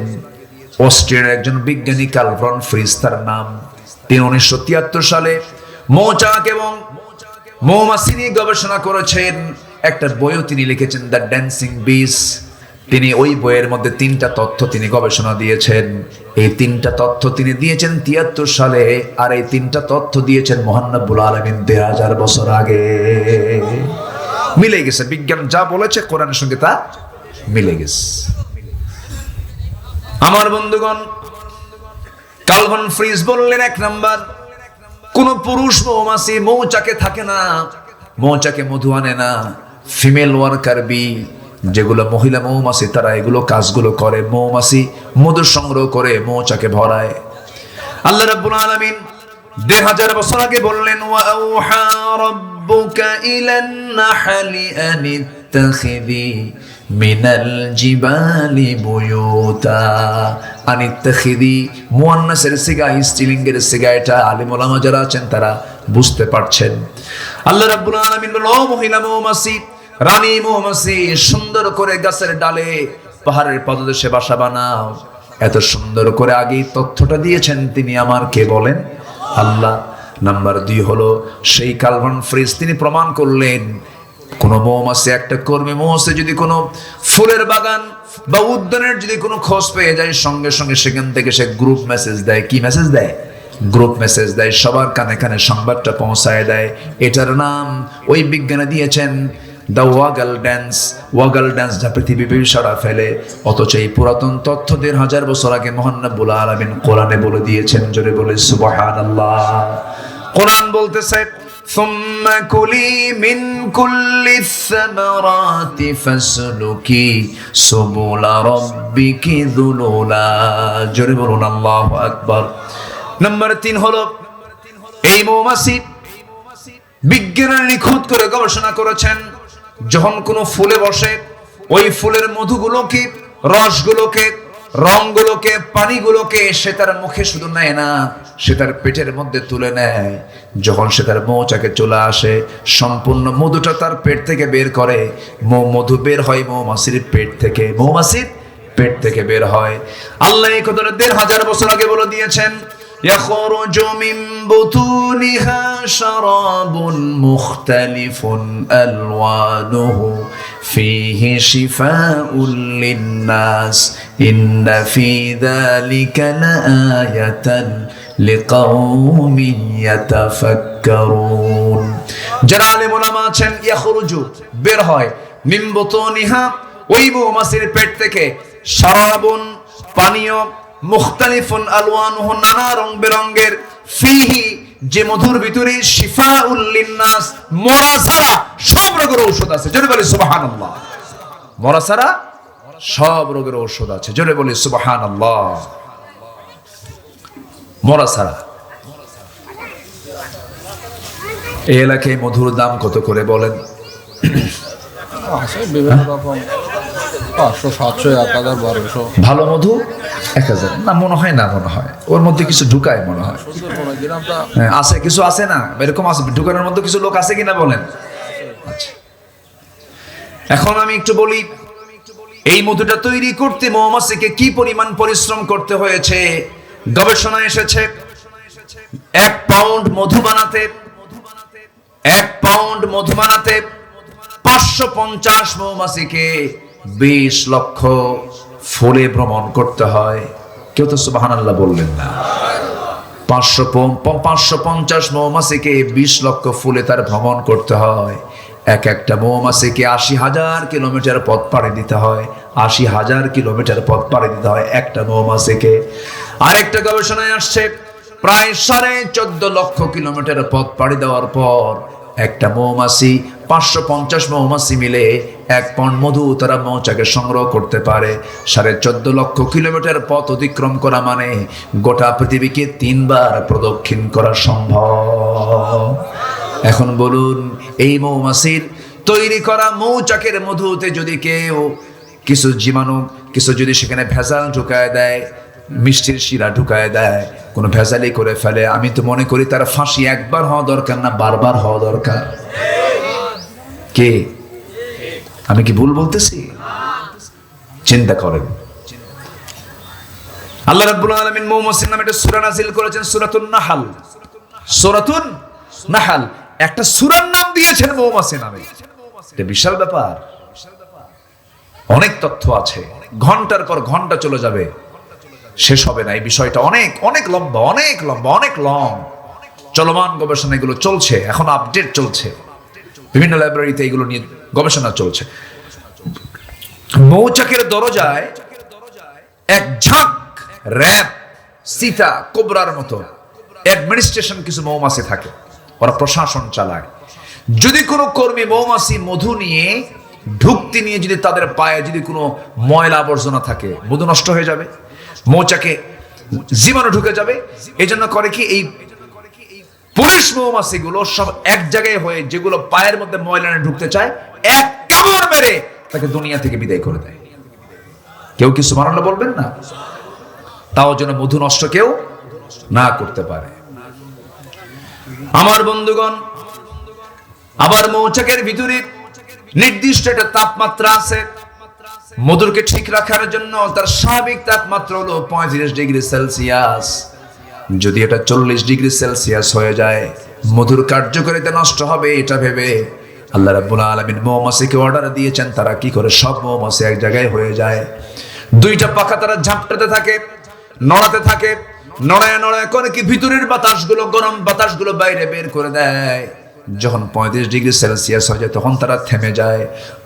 অস্ট্রিয়ার একজন বিজ্ঞানী কার্ল ভন ফ্রিজ তার নাম, তিনি 1973 সালে মৌচাক এবং মৌমাছি নিয়ে গবেষণা করেছেন। একটা বইও তিনি লিখেছেন, দ্য ড্যান্সিং বিস। তিনি ওই বইয়ের মধ্যে 3টা তথ্য তিনি গবেষণা দিয়েছেন। এই 3টা তথ্য তিনি দিয়েছেন 73 সালে, আর এই 3টা তথ্য দিয়েছেন মহান রব্বুল আলামিন 2000 বছর আগে। মিলে গেছে, বিজ্ঞান যা বলেছে কোরআনের সঙ্গে তা মিলে গেছে। আমার বন্ধুগণ, কার্ল ভন ফ্রিজ বললেন, 1 নাম্বার, কোন পুরুষ মৌমাছি মৌচাকে থাকে না, মৌচাকে মধু আনে না। ফিমেল ওয়ার্কার বি, যেগুলো মহিলা মৌমাছি, তারা এগুলো কাজগুলো করে। মৌমাছি মধু সংগ্রহ করে মৌচাকে ভরায়। আল্লাহ রাব্বুল আলামিন 2000 বছর আগে বললেন, ওয়া আওহা রাব্বুকা ইলান নাহলি আন ইত্তাখিযি মিনাল জিবালি বুয়ুতা। আন ইত্তাখিযি মুয়ান্নাসের সিগা, স্ত্রীলিঙ্গের সিগা। এটা আলিম ওলামা যারা আছেন তারা বুঝতে পারছেন। আল্লাহ রাব্বুল আলামিন বললেন, ও মহিলা মৌমাছি, রানী মৌমাছি, সুন্দর করে গাছের ডালে, পাহাড়ের পাদদেশে বাসা বানাও। এত সুন্দর করে আগেই তথ্যটা দিয়েছেন তিনি আমার, কে বলেন? আল্লাহ। নাম্বার 2 হলো, সেই কার্ল ভন ফ্রিজ তিনি প্রমাণ করলেন, কোন মৌমাছি, একটা কর্মী মৌমাছি যদি কোনো ফুলের বাগান বা উদ্যানের যদি কোনো খোঁজ পেয়ে যায়, সঙ্গে সঙ্গে সেখান থেকে সে গ্রুপ মেসেজ দেয়। কি মেসেজ দেয়? গ্রুপ মেসেজ দেয়, সবার কানে কানে সংবাদটা পৌঁছায় দেয়। এটার নাম ওই বিজ্ঞানে দিয়েছেন the wagon dance. Wagon dance যা পৃথিবী সারা ফেলে, অথচ এই পুরাতন তথ্য 1500 বছর আগে মহান রব্বুল আলামিন কোরআনে বলে দিয়েছেন। জোরে বলে সুবহানাল্লাহ। কোরআন বলতেছে, সুম্মা কুলি মিন কুল্লি সামারাতি ফাসলুকি সুবুলা রাব্বিকি যুলুলা। জোরে বলুন আল্লাহু আকবার। নাম্বার 3 হলো, এই মৌমাছি বিজ্ঞানীরা নিখুঁত করে গবেষণা করেছেন, যখন কোনো ফুলে বসে ওই ফুলের মধুগুলোকে, রসগুলোকে, রংগুলোকে, পানিগুলোকে সে তার মুখে শুধু নেয় না, সে তার পেটের মধ্যে তুলে নেয়। যখন সে তার মৌচাকে চলে আসে, সম্পূর্ণ মধুটা তার পেট থেকে বের করে। মধু বের হয় মৌমাছির পেট থেকে, মৌমাছির পেট থেকে বের হয়। আল্লাহ এই কথাটা ১৫০০ বছর আগে বলে দিয়েছেন, يخرج من بطونها شراب مختلف ألوانه فيه شفاء للناس إن في ذلك لآية لقوم يتفكرون যারা আলেম উলামা আছেন, ইয়াখরুজু বের হয়, মিন বুতুনিহা ওই মৌমাছির পেট থেকে, শারাবুন পানীয়, মুখতালিফুন আলওয়ানুহু নানা রং বেরঙের, ফিহি যে মধুর ভিতরে, শিফাউল লিন্নাস মরা ছাড়া সব রোগের ঔষধ আছে। জোরে বলি সুবহানাল্লাহ। মরা ছাড়া সব রোগের ঔষধ আছে। জোরে বলি সুবহানাল্লাহ। মরা ছাড়া। এই এলাকায় মধুর দাম কত করে বলেন? আছে বিভিন্ন রকম, 500, 700, 1000, 1200। ভালো মধু 1000 না, মনে হয় না, মনে হয় ওর মধ্যে কিছু ঢুকায়, মনে হয় হ্যাঁ, আছে কিছু, আছে না এরকম আছে, ঢুকানোর মধ্যে কিছু লোক আছে কিনা বলেন। আচ্ছা, এখন আমি একটু বলি, এই মধুটা তৈরি করতে মৌমাছিকে কি পরিমাণ পরিশ্রম করতে হয়েছে। গবেষণা এসেছে 1 পাউন্ড মধু বানাতে, 1 পাউন্ড মধু বানাতে 550 মৌমাছিকে 20 লক্ষ ফুলে ভ্রমণ করতে হয়। কেউ তো সুবহানাল্লাহ বললেন না। 550 মৌমাছিকে 20 লক্ষ ফুলে তার ভ্রমণ করতে হয়। একটা মৌমাছিকে 80,000 কিলোমিটার পথ পাড়ি দিতে হয়। 80,000 কিলোমিটার পথ পাড়ি দিতে হয় একটা মৌমাছিকে। আরেকটা গবেষণায় আসছে, প্রায় 14.5 লক্ষ কিলোমিটার পথ পাড়ি দেওয়ার পর একটা মৌমাছি, 550 মৌমাছি মিলে 1 পাউন্ড মধু তারা মৌচাকে সংগ্রহ করতে পারে। 14.5 লক্ষ কিলোমিটার পথ অতিক্রম করা মানে গোটা পৃথিবীকে 3 বার প্রদক্ষিণ করা সম্ভব। এখন বলুন, এই মৌমাছির তৈরি করা মৌচাকের মধুতে যদি কেউ কিছু জীবাণু, কিছু যদি সেখানে ভেজাল ঢুকায় দেয়, মিষ্টির শিরা ঢুকায় দেয়, কোনো ভেজালি করে ফেলে, আমি তো মনে করি তার ফাঁসি 1 বার হওয়া দরকার না, 12 বার হওয়া দরকার। কে? আমি কি ভুল বলতেছি? চিন্তা করেন। আল্লাহ রাব্বুল আলামিন মৌমাছির নামে একটা সূরা নাযিল করেছেন, সূরাতুন নাহল। সূরাতুন নাহল একটা সূরার নাম দিয়েছেন মৌমাছি নামে। এটা বিশাল ব্যাপার, অনেক তথ্য আছে, ঘন্টার পর ঘন্টা চলে যাবে, শেষ হবে না। এই বিষয়টা অনেক অনেক লম্বা, অনেক লম্বা, অনেক লং। চলমান গবেষণা এগুলো চলছে, এখন আপডেট চলছে, বিভিন্ন লাইব্রেরিতে এগুলো নিয়ে গবেষণা চলছে। মৌচাকের দরজায় এক ঝাঁক র‍্যাব, সীতা, কোবরার মতো অ্যাডমিনিস্ট্রেশন কিছু মৌমাছি থাকে, ওরা প্রশাসন চালায়। যদি কোনো কর্মী মৌমাছি মধু নিয়ে ঢুকতে নিয়ে যদি তাদের পায়ে যদি কোনো ময়লা আবর্জনা থাকে, মধু নষ্ট হয়ে যাবে, মৌচাকে জীবাণু ঢুকে যাবে। এই জন্য করে কি, এই পুলিশ মৌমাছি গুলো সব এক জায়গায় হয়ে যেগুলো পায়ের মধ্যে ময়লা ঢুকতে চায়, এক কামড় মেরে তাকে দুনিয়া থেকে বিদায় করে দেয়। কেউ কি সুবহানাল্লাহ বলবেন না? তাও যেন মধু নষ্ট কেউ না করতে পারে। আমার বন্ধুগণ, আবার মৌচাকের ভিতরে নির্দিষ্ট একটা তাপমাত্রা আছে। মধুকে ঠিক রাখার জন্য তার স্বাভাবিক তাপমাত্রা হলো 35 ডিগ্রি সেলসিয়াস। যদি এটা 40 ডিগ্রি সেলসিয়াস হয়ে যায়, মধুর কার্যকারিতা নষ্ট হবে। এটা ভেবে আল্লাহ রাব্বুল আলামিন মৌমাছিকে অর্ডার দিয়েছেন, তারা কি করে, সব মৌমাছি এক জায়গায় হয়ে যায়। 2টা পাখা তারা ঝাপটাতে থাকে, নড়াতে থাকে, নড়ায় নড়ায় করে কি ভিতরের বাতাসগুলো, গরম বাতাসগুলো বাইরে বের করে দেয়। যখন 35 ডিগ্রি সেলসিয়াস হয়ে যায় তখন তারা থেমে যায়।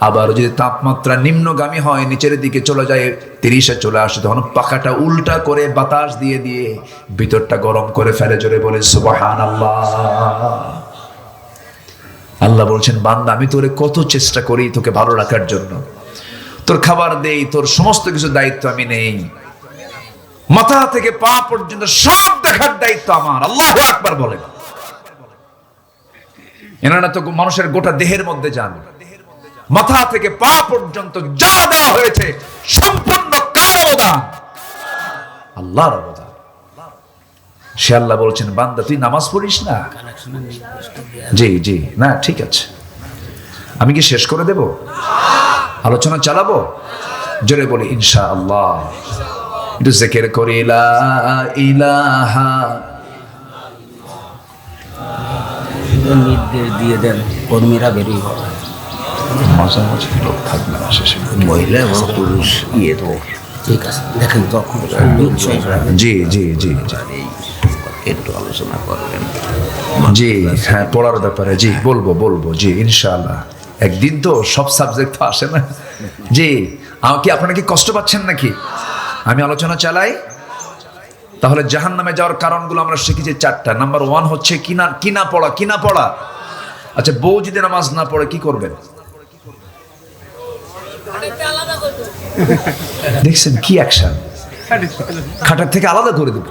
আবার যদি তাপমাত্রা নিম্নগামী হয়, নিচের দিকে চলে যায়, 30-এ চলে আসে, তখন পাখাটা উল্টা করে বাতাস দিয়ে দিয়ে ভিতরটা গরম করে ফেলে। জোরে বলে সুবহানাল্লাহ। আল্লাহ বলছেন, বান্দা আমি তোরে কত চেষ্টা করি তোকে ভালো রাখার জন্য, তোর খাবার দেই, তোর সমস্ত কিছু দায়িত্ব আমি নেই, মাথা থেকে পা পর্যন্ত সব দেখার দায়িত্ব আমার। আল্লাহু আকবার বলেন। এনারা তো মানুষের গোটা দেহের মধ্যে যান, মাথা থেকে পা পর্যন্ত যা দেওয়া হয়েছে সম্পূর্ণ কার অবদান? আল্লাহর অবদান। সে আল্লাহ বলছেন, বান্দা তুই নামাজ পড়িস না? জি জি, না ঠিক আছে, আমি কি শেষ করে দেব? আলোচনা চালাবো? জোরে বলি ইনশাআল্লাহ। একটু জিকির করি লা ইলাহা। নির্দেশ দিয়ে দেন কর্মীরা বেরিয়ে পড়ে। মাঝামাঝি লোক থাকবে না শেষে। মহিলা এবং পুরুষ তো ঠিক আছে, দেখেন তখন জি জি জি জি একটু আলোচনা করবেন। জি, হ্যাঁ পড়ার ব্যাপারে জি বলবো জি ইনশাআল্লাহ। একদিন তো সব সাবজেক্ট তো আসে না। জি, কি আপনারা কি কষ্ট পাচ্ছেন নাকি আমি আলোচনা চালাই? তাহলে জাহান্নামে যাওয়ার কারণগুলো আমরা শিখেছি 4টা। নাম্বার 1 হচ্ছে কিনা পড়া। আচ্ছা, বউ যদি নামাজ না পড়ে কি করবেন? দেখছেন কি অ্যাকশন, খাটার থেকে আলাদা করে দেব।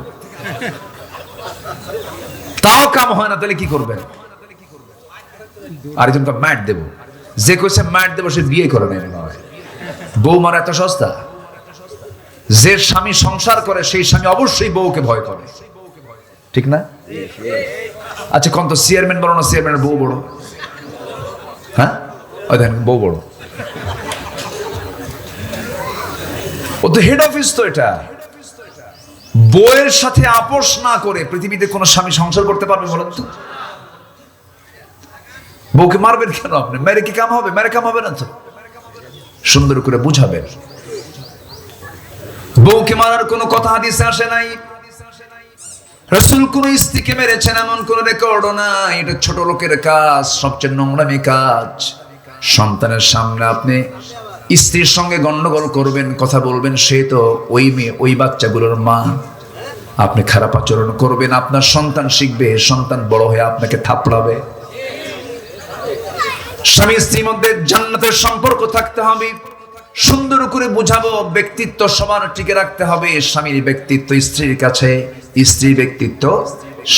তাও কাম হয় না, তাহলে কি করবেন? আরেকজনকে ম্যাট দেব। যে কইছে ম্যাট দেব সে বিয়ে করে নেয় মনে হয়। বউ মারা এত সস্তা? যে স্বামী সংসার করে সেই স্বামী অবশ্যই বউকে ভয় করে, ঠিক না? আচ্ছা কোন তো চেয়ারম্যান বড় না চেয়ারম্যানের বউ বড়? হ্যাঁ, ওই দেখেন বউ বড়, ও তো হেড অফিস। তো এটা বউয়ের সাথে আপোষ না করে পৃথিবীতে কোন স্বামী সংসার করতে পারবে বলেন তো? বউকে মারবেন কেন আপনি? মেরে কি কাম হবে? মেরে কাম হবে না তো। সুন্দর করে বুঝাবেন। বউকে মারার কোনো কথা হাদিসে আসে নাই। রাসূল কোন স্ত্রীকে মেরেছেন এমন কোন রেকর্ডও নাই। এটা ছোট লোকের কাজ, সবচেয়ে নোংরামি কাজ। সন্তানের সামনে আপনি স্ত্রীর সঙ্গে গন্ডগোল করবেন, কথা বলবেন, সে তো ওই মেয়ে, ওই বাচ্চাগুলোর মা। আপনি খারাপ আচরণ করবেন, আপনার সন্তান শিখবে, সন্তান বড় হয়ে আপনাকে থাপড়াবে। স্বামী স্ত্রীর মধ্যে জান্নাতের সম্পর্ক থাকতে হবে। সুন্দর করে বুঝাবো, ব্যক্তিত্ব সবার টিকে রাখতে হবে। স্বামীর ব্যক্তিত্ব স্ত্রীর কাছে, স্ত্রীর ব্যক্তিত্ব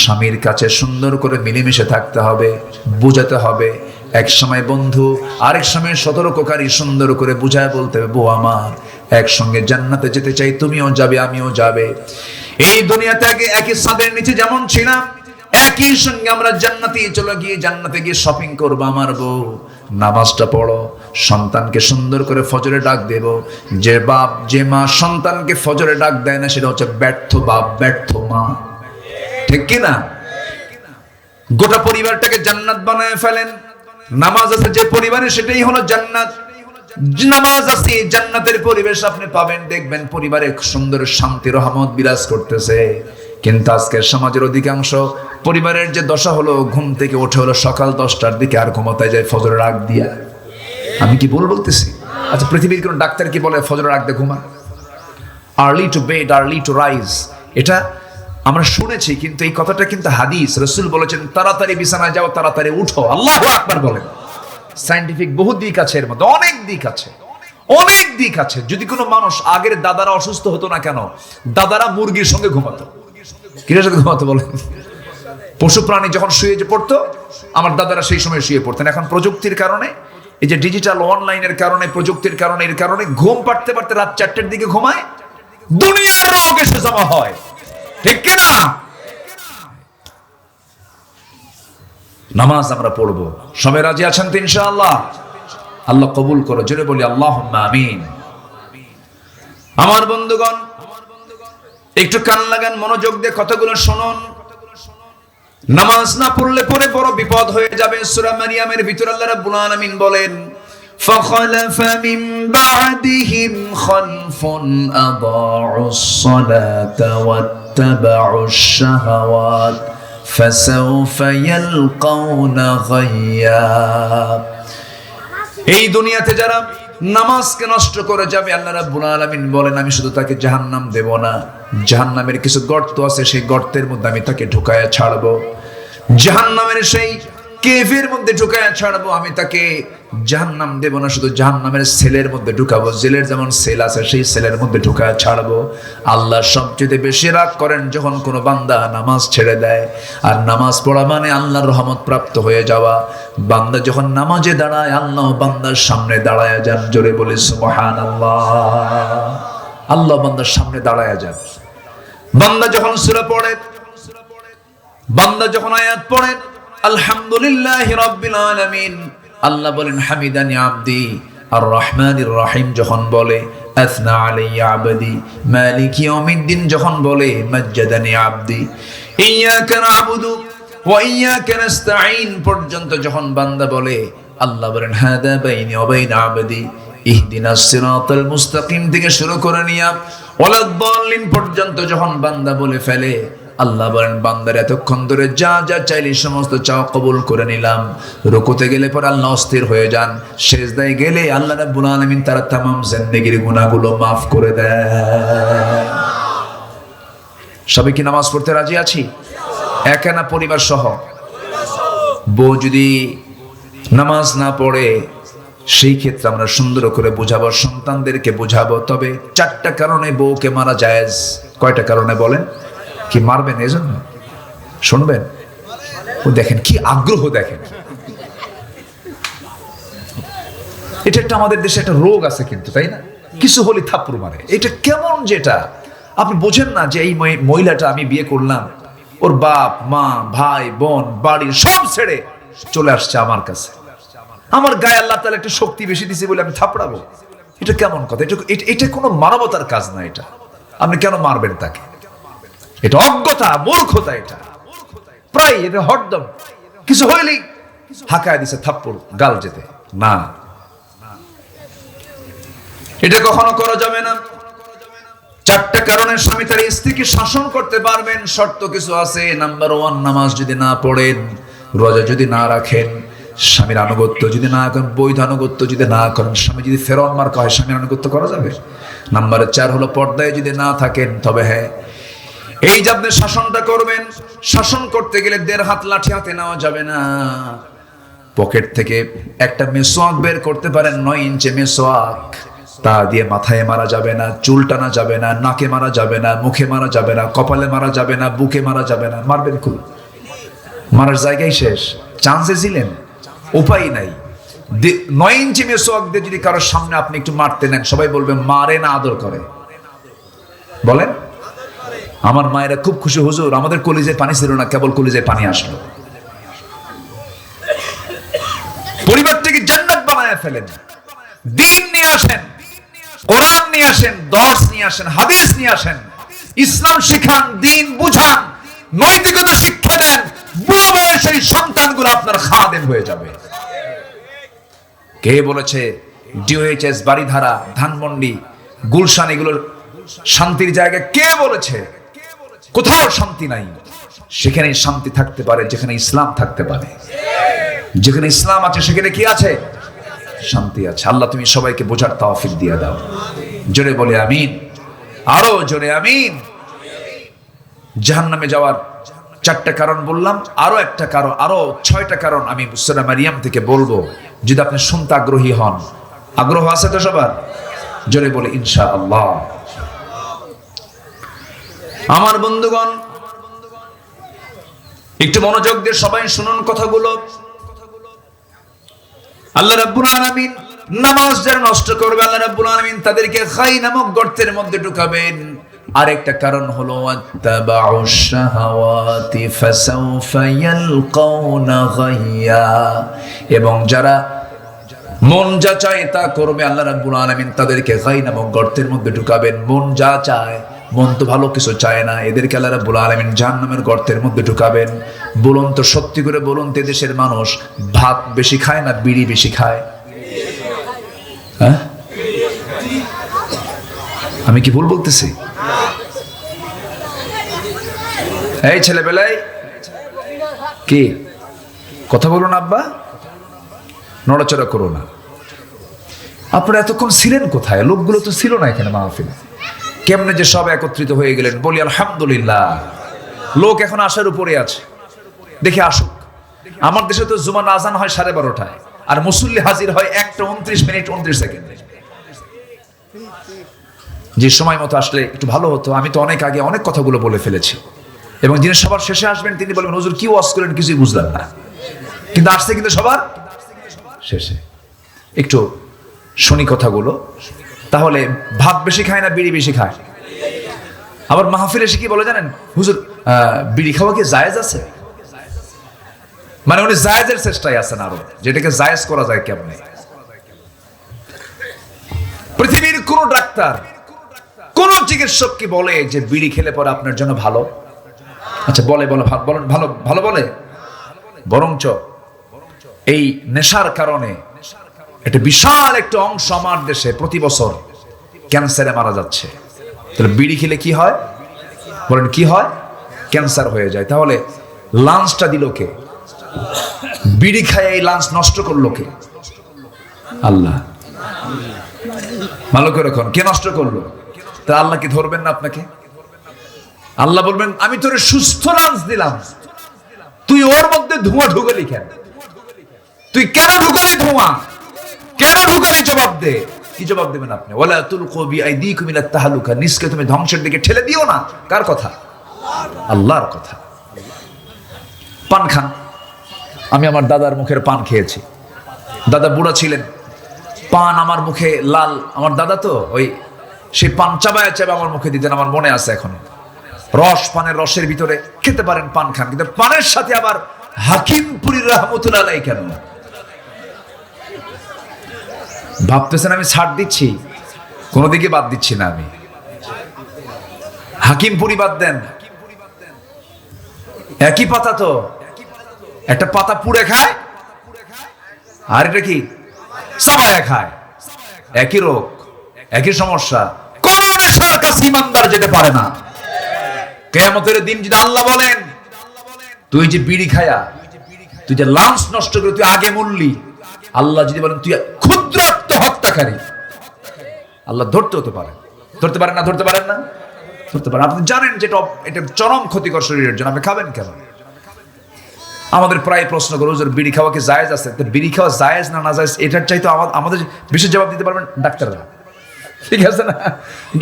স্বামীর কাছে। সুন্দর করে মিলেমিশে থাকতে হবে, বুঝাতে হবে। এক সময় বন্ধু, আরেক সময় সতর্ককারী। সুন্দর করে বুঝায় বলতে হবে, বউ আমার, একসঙ্গে জান্নাতে যেতে চাই, তুমিও যাবে আমিও যাবে। এই দুনিয়াতে একই ছাদের নিচে যেমন ছিলাম, একই সঙ্গে আমরা জান্নাতে চলে গিয়ে জান্নাতে গিয়ে শপিং করবো। আমার বউ নামাজটা পড়ো, সন্তানকে সুন্দর করে ফজরে ডাক দেব। যে বাপ যে মা সন্তানকে ফজরে ডাক দেয় না, সেটা হচ্ছে ব্যর্থ বাপ ব্যর্থ মা, ঠিক কিনা? গোটা পরিবারটাকে জান্নাত বানায় ফেলেন। নামাজ আছে যে পরিবারে, সেটাই হলো জান্নাত। নামাজ আছে, জান্নাতের পরিবেশ আপনি পাবেন। দেখবেন পরিবারে সুন্দর শান্তি রহমত বিরাজ করতেছে। কিন্তু আজকের সমাজের অধিকাংশ পরিবারের যে দশা হলো, ঘুম থেকে ওঠে হলো সকাল 10টার দিকে, আর ঘুমাতে যায় ফজরের আগ দিয়া। আমি কি বলতেছি? আচ্ছা, পৃথিবীর কোন ডাক্তার কি বলে ফজরের আগ দিয়ে ঘুমা? Early to bed early to rise, এটা আমরা শুনেছি, কিন্তু এই কথাটা কিন্তু হাদিস। রাসূল বলেছেন তাড়াতাড়ি বিছানায় যাও, তাড়াতাড়ি উঠো। আল্লাহু আকবার বলেন। সায়েন্টিফিক বহু দিক আছে এর মধ্যে, অনেক দিক আছে। যদি কোনো মানুষ, আগের দাদারা অসুস্থ হতো না কেন? দাদারা মুরগির সঙ্গে ঘুমাতো। কিসের সাথে ঘুমাতো বলেন? পশু প্রাণী যখন শুয়ে পড়তো, আমার দাদারা সেই সময় শুয়ে পড়তেন। এখন প্রযুক্তির কারণে, এই যে ডিজিটাল অনলাইনের কারণে, প্রযুক্তির কারণে, এর কারণে ঘুম পাড়তে পারতে রাত 4টার দিকে ঘুমায়, দুনিয়ার রোগ এসে জমা হয়, ঠিক কিনা? নামাজ আমরা পড়বো, সবাই রাজি আছেন তো ইনশাআল্লাহ? আল্লাহ কবুল করো, জোরে বলি আল্লাহুম্মা আমিন। আমার বন্ধুগণ, একটু কান লাগান, মনোযোগ দিয়ে কথাগুলো শুনুন। নামাজ না পড়লে পরে বড় বিপদ হয়ে যাবে। সূরা মারিয়ামের ভিতর আল্লাহ রাব্বুল আলামিন বলেন, فَخَلَفَ مِن بَعْدِهِمْ خَلْفٌ أَضَاعُوا الصَّلَاةَ وَاتَّبَعُوا الشَّهَوَاتِ فَسَوْفَ يَلْقَوْنَ غَيًّا। এই দুনিয়াতে যারা নামাজকে নষ্ট করে যাবে, আল্লাহ রাব্বুল আলামিন বলেন, আমি শুধু তাকে জাহান্নাম দেব না, জাহান্নামের কিছু গর্ত আছে, সেই গর্তের মধ্যে আমি তাকে ঢুকায়া ছাড়বো। জাহান্নামের সেই কেভের মধ্যে ঢুকায়া ছাড়বো। আমি তাকে জাহান্নাম দেব না, শুধু জাহান্নামের সেলের মধ্যে ঢুকাবো। জেলের যেমন সেল আছে সেই সেলের মধ্যে ঢুকা ছাড়বো। আল্লাহ সবচেয়ে বেশি রাগ করেন যখন কোনো বান্দা নামাজ ছেড়ে দেয়। আর নামাজ পড়া মানে আল্লাহর রহমত প্রাপ্ত হয়ে যাওয়া। বান্দা যখন নামাজে দাঁড়ায় আল্লাহ বান্দার সামনে দাঁড়ায় যান। জোরে বলে সুবহানাল্লাহ। আল্লাহ বান্দার সামনে দাঁড়ায় যান। বান্দা যখন সূরা পড়ে, বান্দা যখন আয়াত পড়ে, আলহামদুলিল্লাহি রাব্বিল আলামিন, আল্লাহ বলেন হামিদানি আবদি। আর রহমানির রহিম যখন বলে, আসনা আলাইয়া আবদি। মালিকি ইয়াউমিদ্দিন যখন বলে, মাজ্জাদানি আবদি। ইয়্যাকা না'বুদু ওয়া ইয়্যাকা নাস্তাঈন পর্যন্ত যখন বান্দা বলে, আল্লাহ বলেন হাদা বাইনি ওয়া বাইনা আবদি। ইহদিনাস সিরাতাল মুস্তাকিম থেকে শুরু করে নিয়া ওয়ালাদ-দাল্লিন পর্যন্ত যখন বান্দা বলে ফেলে, আল্লাহ বলেন বান্দার এতক্ষণ ধরে যা যা চাইলে সমস্ত চাওয়া কবুল করে নিলাম। রুকুতে গেলে পর আল্লাহ অস্থির হয়ে যান। সেজদায় গেলে আল্লাহ রাব্বুল আলামিন তার তামাম জিন্দেগির গুনাহগুলো মাফ করে দেয়। সবাই কি নামাজ পড়তে রাজি আছি? একা না পরিবার সহ? বউ যদি নামাজ না পড়ে সেই ক্ষেত্রে আমরা সুন্দর করে বোঝাবো, সন্তানদেরকে বোঝাবো। তবে 4টা কারণে বউকে মারা জায়েজ। কয়টা কারণে বলেন? কি মারবেন এজন্য? শুনবেন? ও দেখেন কি আগ্রহ, দেখেন। এটা একটা আমাদের দেশে একটা রোগ আছে কিন্তু, তাই না? কিছু হলে থাপ্পড় মারে। এটা কেমন যেটা আপনি বোঝেন না যে এই মহিলাটা আমি বিয়ে করলাম, ওর বাপ মা ভাই বোন বাড়ির সব ছেড়ে চলে আসছে আমার কাছে। আমার গায়ে আল্লাহ তাআলা একটু শক্তি বেশি দিয়েছে বলে আমি থাপড়াবো? এটা কেমন কথা? এটা কোনো মানবতার কাজ না। এটা আপনি কেন মারবেন তাকে? এটা অজ্ঞতা, মূর্খতা। এটা প্রায় এটা হরদম কিছু হইলেই হাঁকায় দিছে থাপ্পড় গাল যেতে না। এটা কখনো করা যাবে না। 4টা কারণে স্বামী তার স্ত্রীকে শাসন করতে পারবেন। শর্ত কিছু আছে। নাম্বার 1, নামাজ যদি না পড়েন, রোজা যদি না রাখেন, স্বামীর আনুগত্য যদি না করেন, বৈধ আনুগত্য যদি না করেন, স্বামী যদি ফেরাউন মার্কা হয়, স্বামীর আনুগত্য করা যাবে? নাম্বার 4 হলো পর্দায় যদি না থাকেন। তবে হ্যাঁ, এই যে আপনি শাসনটা করবেন, শাসন করতে গেলে 1.5 হাত লাঠি হাতে নেওয়া যাবে না। পকেট থেকে একটা মেসোয়াক বের করতে পারেন, 9 ইঞ্চি মেসোয়াক। তা দিয়ে মাথায় মারা যাবে না, চুল টানা যাবে না, নাকে মারা যাবে না, মুখে মারা যাবে না, কপালে মারা যাবে না, বুকে মারা যাবে না। মারবেন খুব, মারার জায়গায় শেষ। চান্সে ছিলেন, উপায় নাই। 9 ইঞ্চি মেসোয়াক দিয়ে যদি কারোর সামনে আপনি একটু মারতে নেন, সবাই বলবে মারে না আদর করে। বলেন? আমার মায়েরা খুব খুশি, হুজুর আমাদের কলিজায় পানি ছিল না, কেবল কলিজায় পানি আসলো। পরিবারটাকে জান্নাত বানায় ফেলেন। দ্বীন নিয়ে আসেন, কোরআন নিয়ে আসেন, দর্স নিয়ে আসেন, হাদিস নিয়ে আসেন, ইসলাম শিখান, দ্বীন বুঝান, নৈতিকতা শিক্ষা দেন। বুড়ো বয়সে এই সন্তানগুলো আপনার খাদেম হয়ে যাবে। কে বলেছে ডিওএইচএস, বাড়িধারা, ধানমন্ডি, গুলশান এগুলোর শান্তির জায়গা? কে বলেছে? কোথাও শান্তি নাই। সেখানে শান্তি থাকতে পারে যেখানে ইসলাম থাকতে পারে। যেখানে ইসলাম আছে সেখানে কি আছে? শান্তি আছে। আল্লাহ তুমি সবাইকে বোঝার তৌফিক দিয়ে দাও। জোরে বলে আমিন, আরো জোরে আমিন। জাহান্নামে যাওয়ার 4টা কারণ বললাম। আরো একটা কারণ, আরো 6টা কারণ আমি সূরা মারিয়াম থেকে বলবো, যদি আপনি শুনতে আগ্রহী হন। আগ্রহ আছে তো সবার? জোরে বলে ইনশাআল্লাহ। আমার বন্ধুগণ, একটু মনোযোগ দিয়ে সবাই শুনুন কথাগুলো। আল্লাহ রাব্বুল আলামিন নামাজ যারা নষ্ট করবে, আল্লাহ রাব্বুল আলামিন তাদেরকে খাই নামক গর্তের মধ্যে ঢুকাবেন। আরেকটা কারণ হলো আত্তাবাউশ শাহাওয়াতি ফাসাউফা ইয়ালকাউনা গাইয়া। এবং যারা মন যা চায় তা করবে, আল্লাহ রাব্বুল আলামিন তাদেরকে গাই নামক গর্তের মধ্যে ঢুকাবেন। মন যা চায়, মন তো ভালো কিছু চায় না, এদেরকে আল্লাহ রাব্বুল আলামিন জাহান্নামের গর্তের মধ্যে ঢুকাবেন। বলুন তো, সত্যি করে বলুন তো, দেশের মানুষ ভাত বেশি খায় না বিড়ি বেশি খায়? হ্যাঁ, আমি কি ভুল বলতেছি? এই ছেলেবেলায় কি কথা বলুন আব্বা, নড়াচড়া করো না। আপনারা এতক্ষণ ছিলেন কোথায়? লোকগুলো তো ছিল না এখানে মাহফিলে। কেমনে যে সব একত্রিত হয়ে গেলেন, বলি আলহামদুলিল্লাহ। লোক এখন আসার উপরে আছে, দেখে আসুক। আমার দেশে তো জুমার আজান হয় 12:30টায়, আর মুসল্লি হাজির হয় 1:29:29। যে সময় মতো আসলে একটু ভালো হতো। আমি তো অনেক আগে অনেক কথাগুলো বলে ফেলেছি, এবং যিনি সবার শেষে আসবেন তিনি বলবেন হুজুর কি ওয়াজ করেন কিছুই বুঝলাম না, কিন্তু আসছে কিন্তু সবার শেষে। একটু শুনি কথাগুলো, তাহলে ভাত বেশি খায় না বিড়ি বেশি খায়? আবার মাহফিলে এসে কি বলে জানেন, হুজুর বিড়ি খাওয়া কি জায়েজ আছে? মানে উনি জায়েজের চেষ্টায় আছেন আরো, যেটাকে জায়েজ করা যায় কেমনে। পৃথিবীর কোন ডাক্তার, কোন চিকিৎসক কি বলে যে বিড়ি খেলে পরে আপনার জন্য ভালো? আচ্ছা বলে ভালো ভালো বলে? বরঞ্চ এই নেশার কারণে একটা বিশাল একটা অংশ আমার দেশে প্রতি বছর ক্যান্সারে মারা যাচ্ছে। তাহলে বিড়ি খেলে কি হয় বলেন? কি হয়? ক্যান্সার হয়ে যায়। তাহলে লাঞ্চটা দিল কে? বিড়ি খায় এই লাঞ্চ নষ্ট করলো কে? আল্লাহ। ভালো করে রাখুন, কে নষ্ট করলো? তা আল্লাহ কি ধরবেন না আপনাকে? আল্লাহ বলবেন আমি তোরে সুস্থ লাঞ্চ দিলাম, তুই ওর মধ্যে ধোঁয়া ঢুকালি কেন? তুই কেন ঢুকালি ধোঁয়া? কেন ঢুকালি? জবাব দে। কি জবাব দেবেন আপনি? ওয়ালা তুলকু বিআইদিকুম ইলা তাহলুকা, নিজকে তুমি ধ্বংসের দিকে ঠেলে দিও না। কার কথা? আল্লাহর কথা। পান খান। আমি আমার দাদার মুখের পান খেয়েছি। দাদা বুড়া ছিলেন, পান আমার মুখে লাল। আমার দাদা তো ওই সেই পান চাবায় চাবায় আমার মুখে দিতেন, আমার মনে আছে এখনো। রস, পানের রসের ভিতরে খেতে পারেন, পান খান, কিন্তু পানের সাথে আবার হাকিমপুরী রহমতুল্লাহ আলাইহি কেন? ভাবতেছেন আমি ছাড় দিচ্ছি? কোনো দিকে বাদ দিচ্ছি না আমি। হাকিমপুরি বাদ দেন, একই পাতা তো, একটা পাতা পুড়ে খায় আর এটা কি চাবায়া খায়, একই রোগ, একই সমস্যা। কোন নেশার কাছে ইমানদার যেতে পারে না। কিয়ামতের দিন যদি আল্লাহ বলেন তুই যে বিড়ি খায়া, তুই যে লাঞ্চ নষ্ট করে তুই আগে মরলি, আল্লাহ যদি বলেন তুই ক্ষুদ্র আত্মহত্যাকারী, আল্লাহ ধরতে হতে পারে। ধরতে পারেন না? ধরতে পারেন না? ধরতে পারেন। আপনি জানেন যে এটা চরম ক্ষতিকর শরীরের জন্য, আপনি খাবেন কেন? আমাদের প্রায় প্রশ্ন করো হুজুর বিড়ি খাওয়া কি জায়েজ আছে? বিড়ি খাওয়া জায়েজ না না জায়েজ এটার চাইতে আমাদের বিশেষ জবাব দিতে পারবেন ডাক্তাররা, ঠিক আছে না?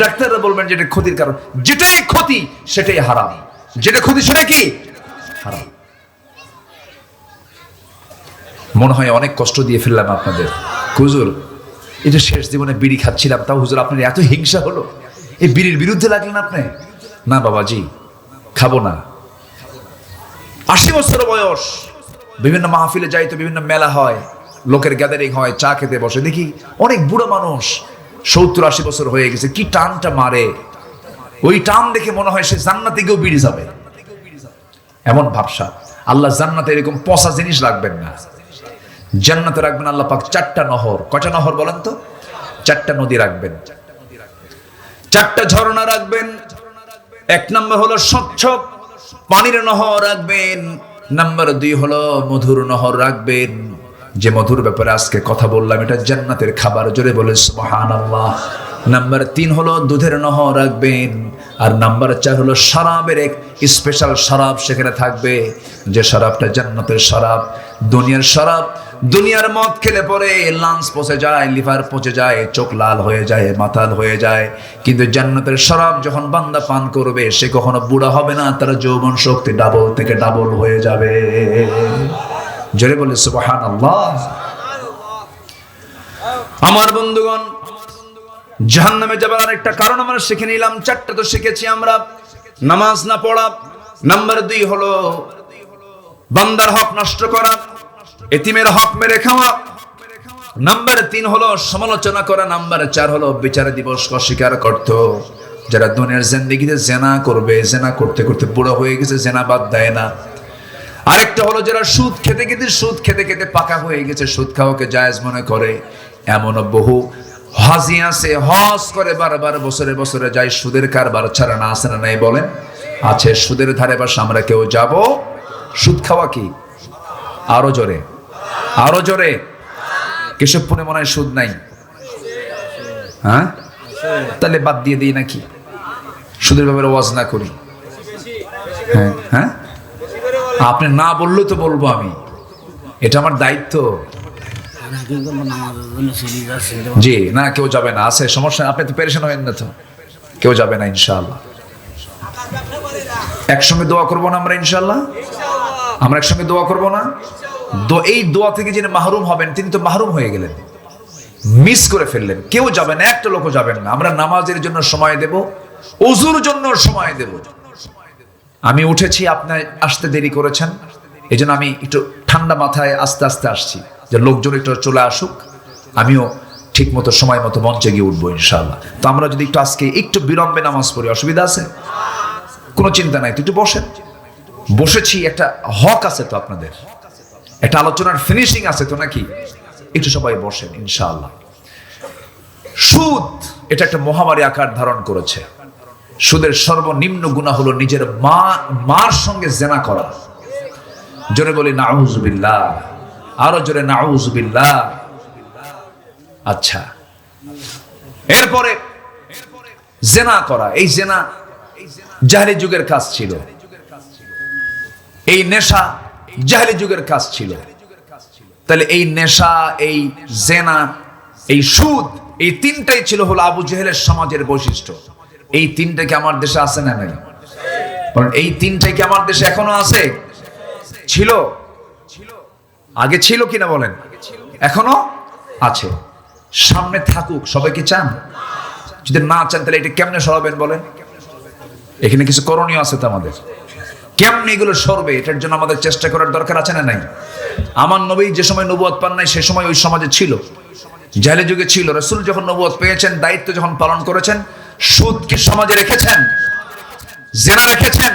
ডাক্তাররা বলবেন যেটা ক্ষতির কারণ, যেটাই ক্ষতি সেটাই হারাম, যেটা ক্ষতি সেটাই কি হারাম। মনে হয় অনেক কষ্ট দিয়ে ফেললাম আপনাদের। হুজুর এটা শেষ জীবনে বিড়ি খাচ্ছিলাম, তাও হুজুর আপনার এত হিংসা হলো, এই বিড়ির বিরুদ্ধে লাগলেন আপনি? না বাবাজি, খাবো না। 80 বছর বয়স, বিভিন্ন মাহফিলে যাই তো, বিভিন্ন মেলা হয়, লোকের গ্যাদারিং হয়, চা খেতে বসে, দেখি অনেক বুড়ো মানুষ 70-80 বছর হয়ে গেছে, কি টানটা মারে। ওই টান দেখে মনে হয় সে জান্নাতে গিয়েও বিড়ি যাবে, এমন ভাবসা। আল্লাহ জান্নাতে এরকম পচা জিনিস রাখবেন না। জান্নাতে রাখবেন আল্লাহ পাক 4টা নহর। কয়টা নহর বলেন তো? 4টা নদী রাখবেন, 4টা ঝর্ণা রাখবেন। 1 নম্বর হলো স্বচ্ছ পানির নহর রাখবেন। নাম্বার 2 হলো মধুর নহর রাখবেন। যে মধুর ব্যাপারে আজকে কথা বললাম এটা জান্নাতের খাবার, জোরে বলে সুবহানাল্লাহ। নাম্বার 3 হলো দুধের নহর রাখবেন। আর নাম্বার 4 হলো শরাবের এক স্পেশাল শরাব সেখানে থাকবে, যে শরাবটা জান্নাতের শরাব। দুনিয়ার শরাব, দুনিয়ার মদ খেলে পরে লাংস পচে যায়, লিভার পচে যায়, চোখ লাল হয়ে যায়, মাতাল হয়ে যায়। কিন্তু জান্নাতের শরাব যখন বান্দা পান করবে সে কখনো বুড়া হবে না, তার যৌবন শক্তি ডাবল থেকে ডাবল হয়ে যাবে। জোরে বলে সুবহানাল্লাহ। আমার বন্ধুগণ, জাহান্নামে যাবার আরেকটা কারণ আমরা শিখে নিলাম। 4টা তো শিখেছি আমরা। নামাজ না পড়া, নাম্বার 2 হলো বান্দার হক নষ্ট করা, এতিমের হক মেরে খাওয়া, নাম্বার 3 হলো সমালোচনা করা, নাম্বার 4 হলো বিচার দিবস অস্বীকার করত। যারা দুনিয়ার জিন্দেগিতে জেনা করবে, জেনা করতে করতে বুড়ো হয়ে গেছে, জেনা বাদ দেয় না। আরেকটা হলো যারা সুদ খেতে খেতে পাকা হয়ে গেছে, সুদ খাওয়াকে জায়েজ মনে করে। এমনও বহু হাজি আছে, হজ করে বারবার বছরে বছরে যায়, সুদের কারবার ছাড়া না, আছে না নাই বলেন? আছে। সুদের ধারে বাস আমরা কেউ যাব? সুদ খাওয়া কি? আরো জোরে, আরো জোরে। কেশবপুরে মনে হয় সুদ নাই? হ্যাঁ, তাহলে বাদ দিয়ে দিই নাকি? সুদের ব্যাপারে ওয়াজ না করি? হ্যাঁ হ্যাঁ, আপনি না বললেও তো বলবো আমি, এটা আমার দায়িত্ব। কি করবো নামাজের জন্য সিঁড়ি যাচ্ছে জি না, কেউ যাবে না, আছে সমস্যা, আপনি তো পেরেশান হবেন না তো, কেউ যাবে না ইনশাআল্লাহ। একসঙ্গে দোয়া করবো না আমরা ইনশাআল্লাহ, আমরা একসঙ্গে দোয়া করবো না? এই দোয়া থেকে যিনি মাহরুম হবেন তিনি তো মাহরুম হয়ে গেলেন, মিস করে ফেললেন। কেউ যাবে না, একটা লোকও যাবেন না। আমরা নামাজের জন্য সময় দেব, ওযুর জন্য সময় দেব। আমি উঠেছি, আপনি আসতে দেরি করেছেন, এই জন্য আমি একটু ঠান্ডা মাথায় আস্তে আস্তে আসছি, যে লোকজন একটু চলে আসুক, আমিও ঠিক মতো সময় মতো মঞ্চে গিয়ে উঠবো ইনশাআল্লাহ। তো আমরা যদি একটু আজকে একটু বিলম্বে নামাজ পড়ি, অসুবিধা আছে? কোনো চিন্তা নাই, তো একটু বসেন। বসেছি, একটা হক আছে তো আপনাদের, একটা আলোচনার ফিনিশিং আছে তো নাকি? একটু সবাই বসেন ইনশাআল্লাহ। সুদ এটা একটা মহামারী আকার ধারণ করেছে। সুদের সর্বনিম্ন গুনাহ হলো নিজের মার সঙ্গে জেনা করা। জোরে বলি নাউযুবিল্লাহ, আরো জোরে নাউযুবিল্লাহ। আচ্ছা, এরপরে জেনা করা, এই জেনা জাহেলি যুগের কাজ ছিল, এই নেশা জাহেলি যুগের কাজ ছিল। তাহলে এই নেশা, এই জেনা, এই সুদ, এই তিনটাই ছিল হলো আবু জেহেলের সমাজের বৈশিষ্ট্য। এই তিনটা কি আমার দেশে আছে না নাই? এই তিনটাই কি আমার দেশে এখনো আছে? ছিল, আগে ছিল কিনা বলেন? এখনো আছে, সামনে থাকুক। সবাই কি চান? যদি না চান তাহলে এটা কেমনে সরাবেন বলেন? এখানে কিছু করণীয় আছে তো আমাদের, কেমনে এগুলো সরবে এটার জন্য আমাদের চেষ্টা করার দরকার আছে না নাই? আমার নবী যে সময় নবুয়ত পান নাই সে সময় ওই সমাজে ছিল, জাহেলি যুগে ছিল। রাসূল যখন নবুয়ত পেয়েছেন, দায়িত্ব যখন পালন করেছেন, সুদ কি সমাজে রেখেছেন? জেনা রেখেছেন?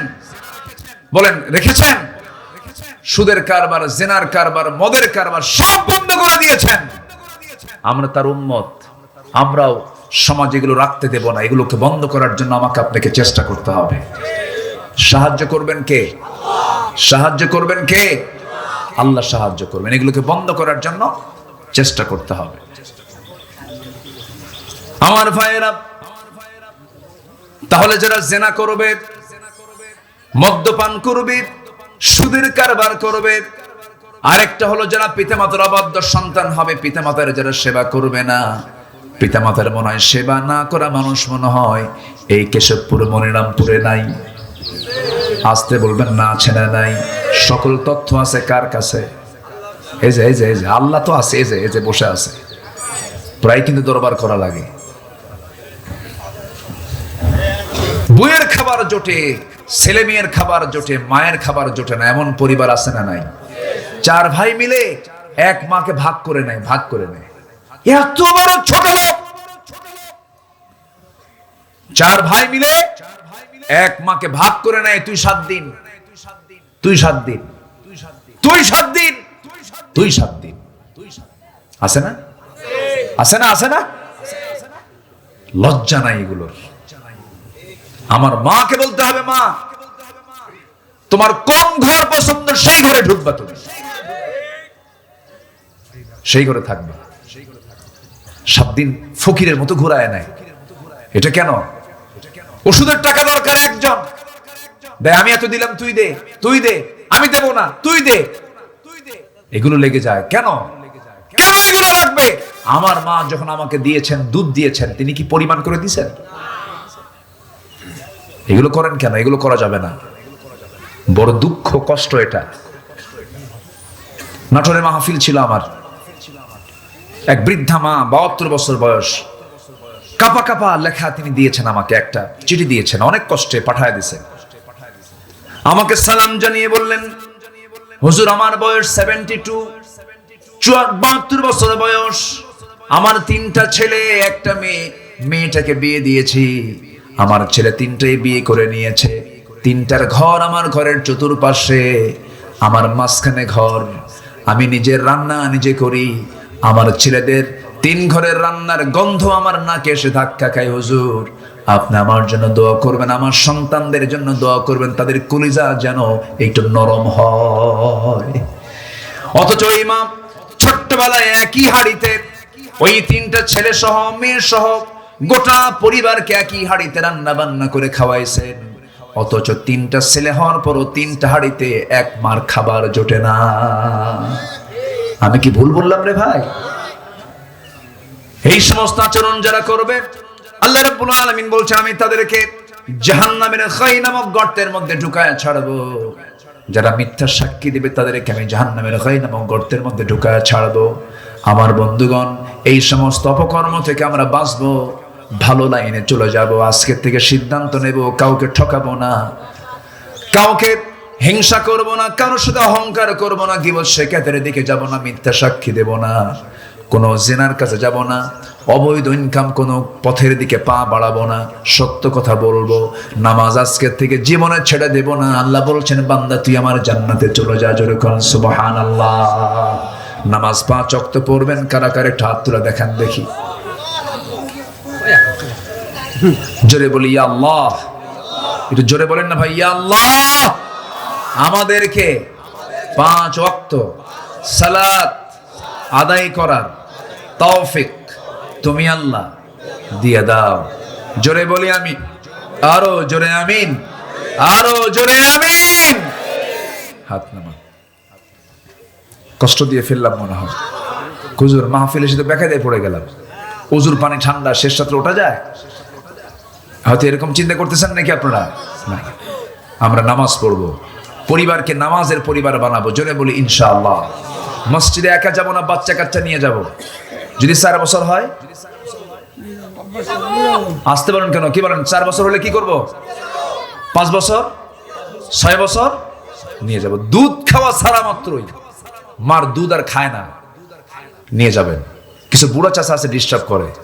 বলেন রেখেছেন? সুদের কারবার, জেনার কারবার, মদের কারবার সব বন্ধ করে দিয়েছেন। আমরা তার উম্মত, আমরাও সমাজে এগুলো রাখতে দেব না। এগুলোকে বন্ধ করার জন্য আমাকে আপনাকে চেষ্টা করতে হবে। সাহায্য করবেন কে? সাহায্য করবেন কে? আল্লাহ সাহায্য করবেন। এগুলোকে বন্ধ করার জন্য চেষ্টা করতে হবে। আমার ভাইয়েরা, তাহলে যারা জেনা করবে, মদ্যপান করবে, সুদের কারবার করবে, আরেকটা হলো যারা পিতামাতার অবাধ্য সন্তান হবে, পিতামাতার যারা সেবা করবে না, পিতামাতার মনে হয় সেবা না করা মানুষ মনে হয় এই কেশবপুর মনিরামপুরে নাই। আসতে বলবেন না, আছে না নাই? সকল তথ্য আছে কার কাছে? এই যে এই যে এই যে আল্লাহ তো আছে, এই যে বসে আছে। প্রায় কিন্তু দরবার করা লাগে। বইয়ের খাবার জোটে, ছেলে মেয়ের খাবার জোটে, মায়ের খাবার জোটে না, এমন পরিবার আছে না নাই? চার ভাই মিলে এক মাকে ভাগ করে নেয়, ভাগ করে নেয়। এত বড় ছোট লোক, চার ভাই মিলে এক মাকে ভাগ করে নেয়। তুই 7 দিন, তুই 7 দিন, তুই 7 দিন, তুই 7 দিন। আছে না? আছে না? আছে না? লজ্জা নাই এগুলোর? আমার মাকে বলতে হবে, মা তোমার কোন ঘর পছন্দ সেই ঘরে ঢুকবা, তুমি সেই ঘরে থাকবে। 7 দিন ফকিরের মতো ঘুরায় নাই। এটা কেন? ওষুধের টাকা দরকার একজন দেয়, আমি এত দিলাম, তুই দে, তুই দে, আমি দেব না, তুই দে। এগুলো লেগে যায় কেন? কেন এগুলো লাগবে? আমার মা যখন আমাকে দিয়েছেন, দুধ দিয়েছেন, তিনি কি পরিমাণ করে দিয়েছেন? এগুলো করেন কেন? এগুলো করা যাবে না। বড় দুঃখ, কষ্ট এটা। নাটোরে মাহফিল ছিল আমার, এক বৃদ্ধা মা, 72 বছর বয়স, কাপা কাপা লেখা তিনি দিয়েছেন আমাকে, একটা চিঠি দিয়েছেন, অনেক কষ্টে পাঠায় দিয়েছেন। আমাকে সালাম জানিয়ে বললেন, হুজুর আমার বয়স 72, 72 বছর বয়স, আমার 3টা ছেলে, একটা মেয়ে, মেয়েটাকে বিয়ে দিয়েছি, আমার ছেলে 3টাই বিয়ে করে নিয়েছে, 3টার ঘর আমার ঘরের চতুর্পাশে, আমার মাঝখানে ঘর, আমি নিজের রান্না নিজে করি, আমার ছেলেদের 3 ঘরের রান্নার গন্ধ আমার নাকে এসে ধাক্কা খায়। হুজুর আপনি আমার জন্য দোয়া করবেন, আমার সন্তানদের জন্য দোয়া করবেন, তাদের কলিজা যেন একটু নরম হয়। অথচ ওই মা ছোট্টবেলায় একই হাড়িতে ওই 3টা ছেলে সহ মেয়ে সহ গোটা পরিবারকে একই হাড়িতে রান্না বান্না করে খাওয়াইছেন। অথচ 3টা ছেলে হওয়ার পরও 3টা হাড়িতে এক মার খাবার জোটে না। আমি কি ভুল বললাম রে ভাই? এই সমস্ত আচরণ যারা করবে, আল্লাহ রাব্বুল আলামিন বলছেন আমি তাদেরকে জাহান্নামের খাই নামক গর্তের মধ্যে ঢুকায় ছাড়বো। যারা মিথ্যা সাক্ষী দিবে তাদেরকে আমি জাহান্নামের খাই নামক গর্তের মধ্যে ঢুকায় ছাড়বো। আমার বন্ধুগণ, এই সমস্ত অপকর্ম থেকে আমরা বাঁচবো, ভালো লাইনে চলে যাব। আজকের থেকে সিদ্ধান্ত নেব, কাউকে ঠকাবো না, কাউকে হিংসা করব না, কারোর সাথে অহংকার করব না, গীবত শিকায়তের দিকে যাব না, মিথ্যা সাক্ষী দেব না, কোনো জিনার কাছে যাব না, অবৈধ ইনকাম কোনো পথের দিকে পা বাড়াবো না, সত্য কথা বলবো। নামাজ আজকের থেকে জীবনে ছেড়ে দেব না। আল্লাহ বলছেন বান্দা তুই আমার জান্নাতে চলে যা। জোরে কোন সুবহানাল্লাহ। নামাজ 5 ওয়াক্ত পড়বেন কারা কারা একটু হাত তুলে দেখান দেখি। জোরে বলি ইয়া আল্লাহ। একটু জোরে বলেন না ভাই, ইয়া আল্লাহ। আমাদেরকে 5 ওয়াক্ত সালাত আদায় করার তৌফিক তুমি আল্লাহ দিয়ে দাও। জোরে বলি আমি, আরো জোরে আমিন, আরো জোরে আমিন। হাত নামান। কষ্ট দিয়ে ফেললাম মনে হয়। হুজুর মাহফিলে এসে তো বেকায়দায় পড়ে গেলাম। ওজুর পানি ঠান্ডা, শেষ রাত্রে ওঠা যায়? হয়তো এরকম চিন্তা করতেছেন নাকি আপনারা? না, আমরা নামাজ পড়বো, পরিবারকে নামাজের পরিবার বানাবো। জোরে বলি ইনশাআল্লাহ। মসজিদে একা যাব না, বাচ্চা কাচ্চা নিয়ে যাব। যদি 4 বছর হয়, আসতে বলেন কেন? কি বলেন? 4 বছর হলে কি করব? 5 বছর, 6 বছর নিয়ে যাব। দুধ খাওয়া ছাড়া মাত্রই, মার দুধ আর খায় না, নিয়ে যাবেন। কিছু বুড়া চাচা আছে ডিস্টার্ব করে,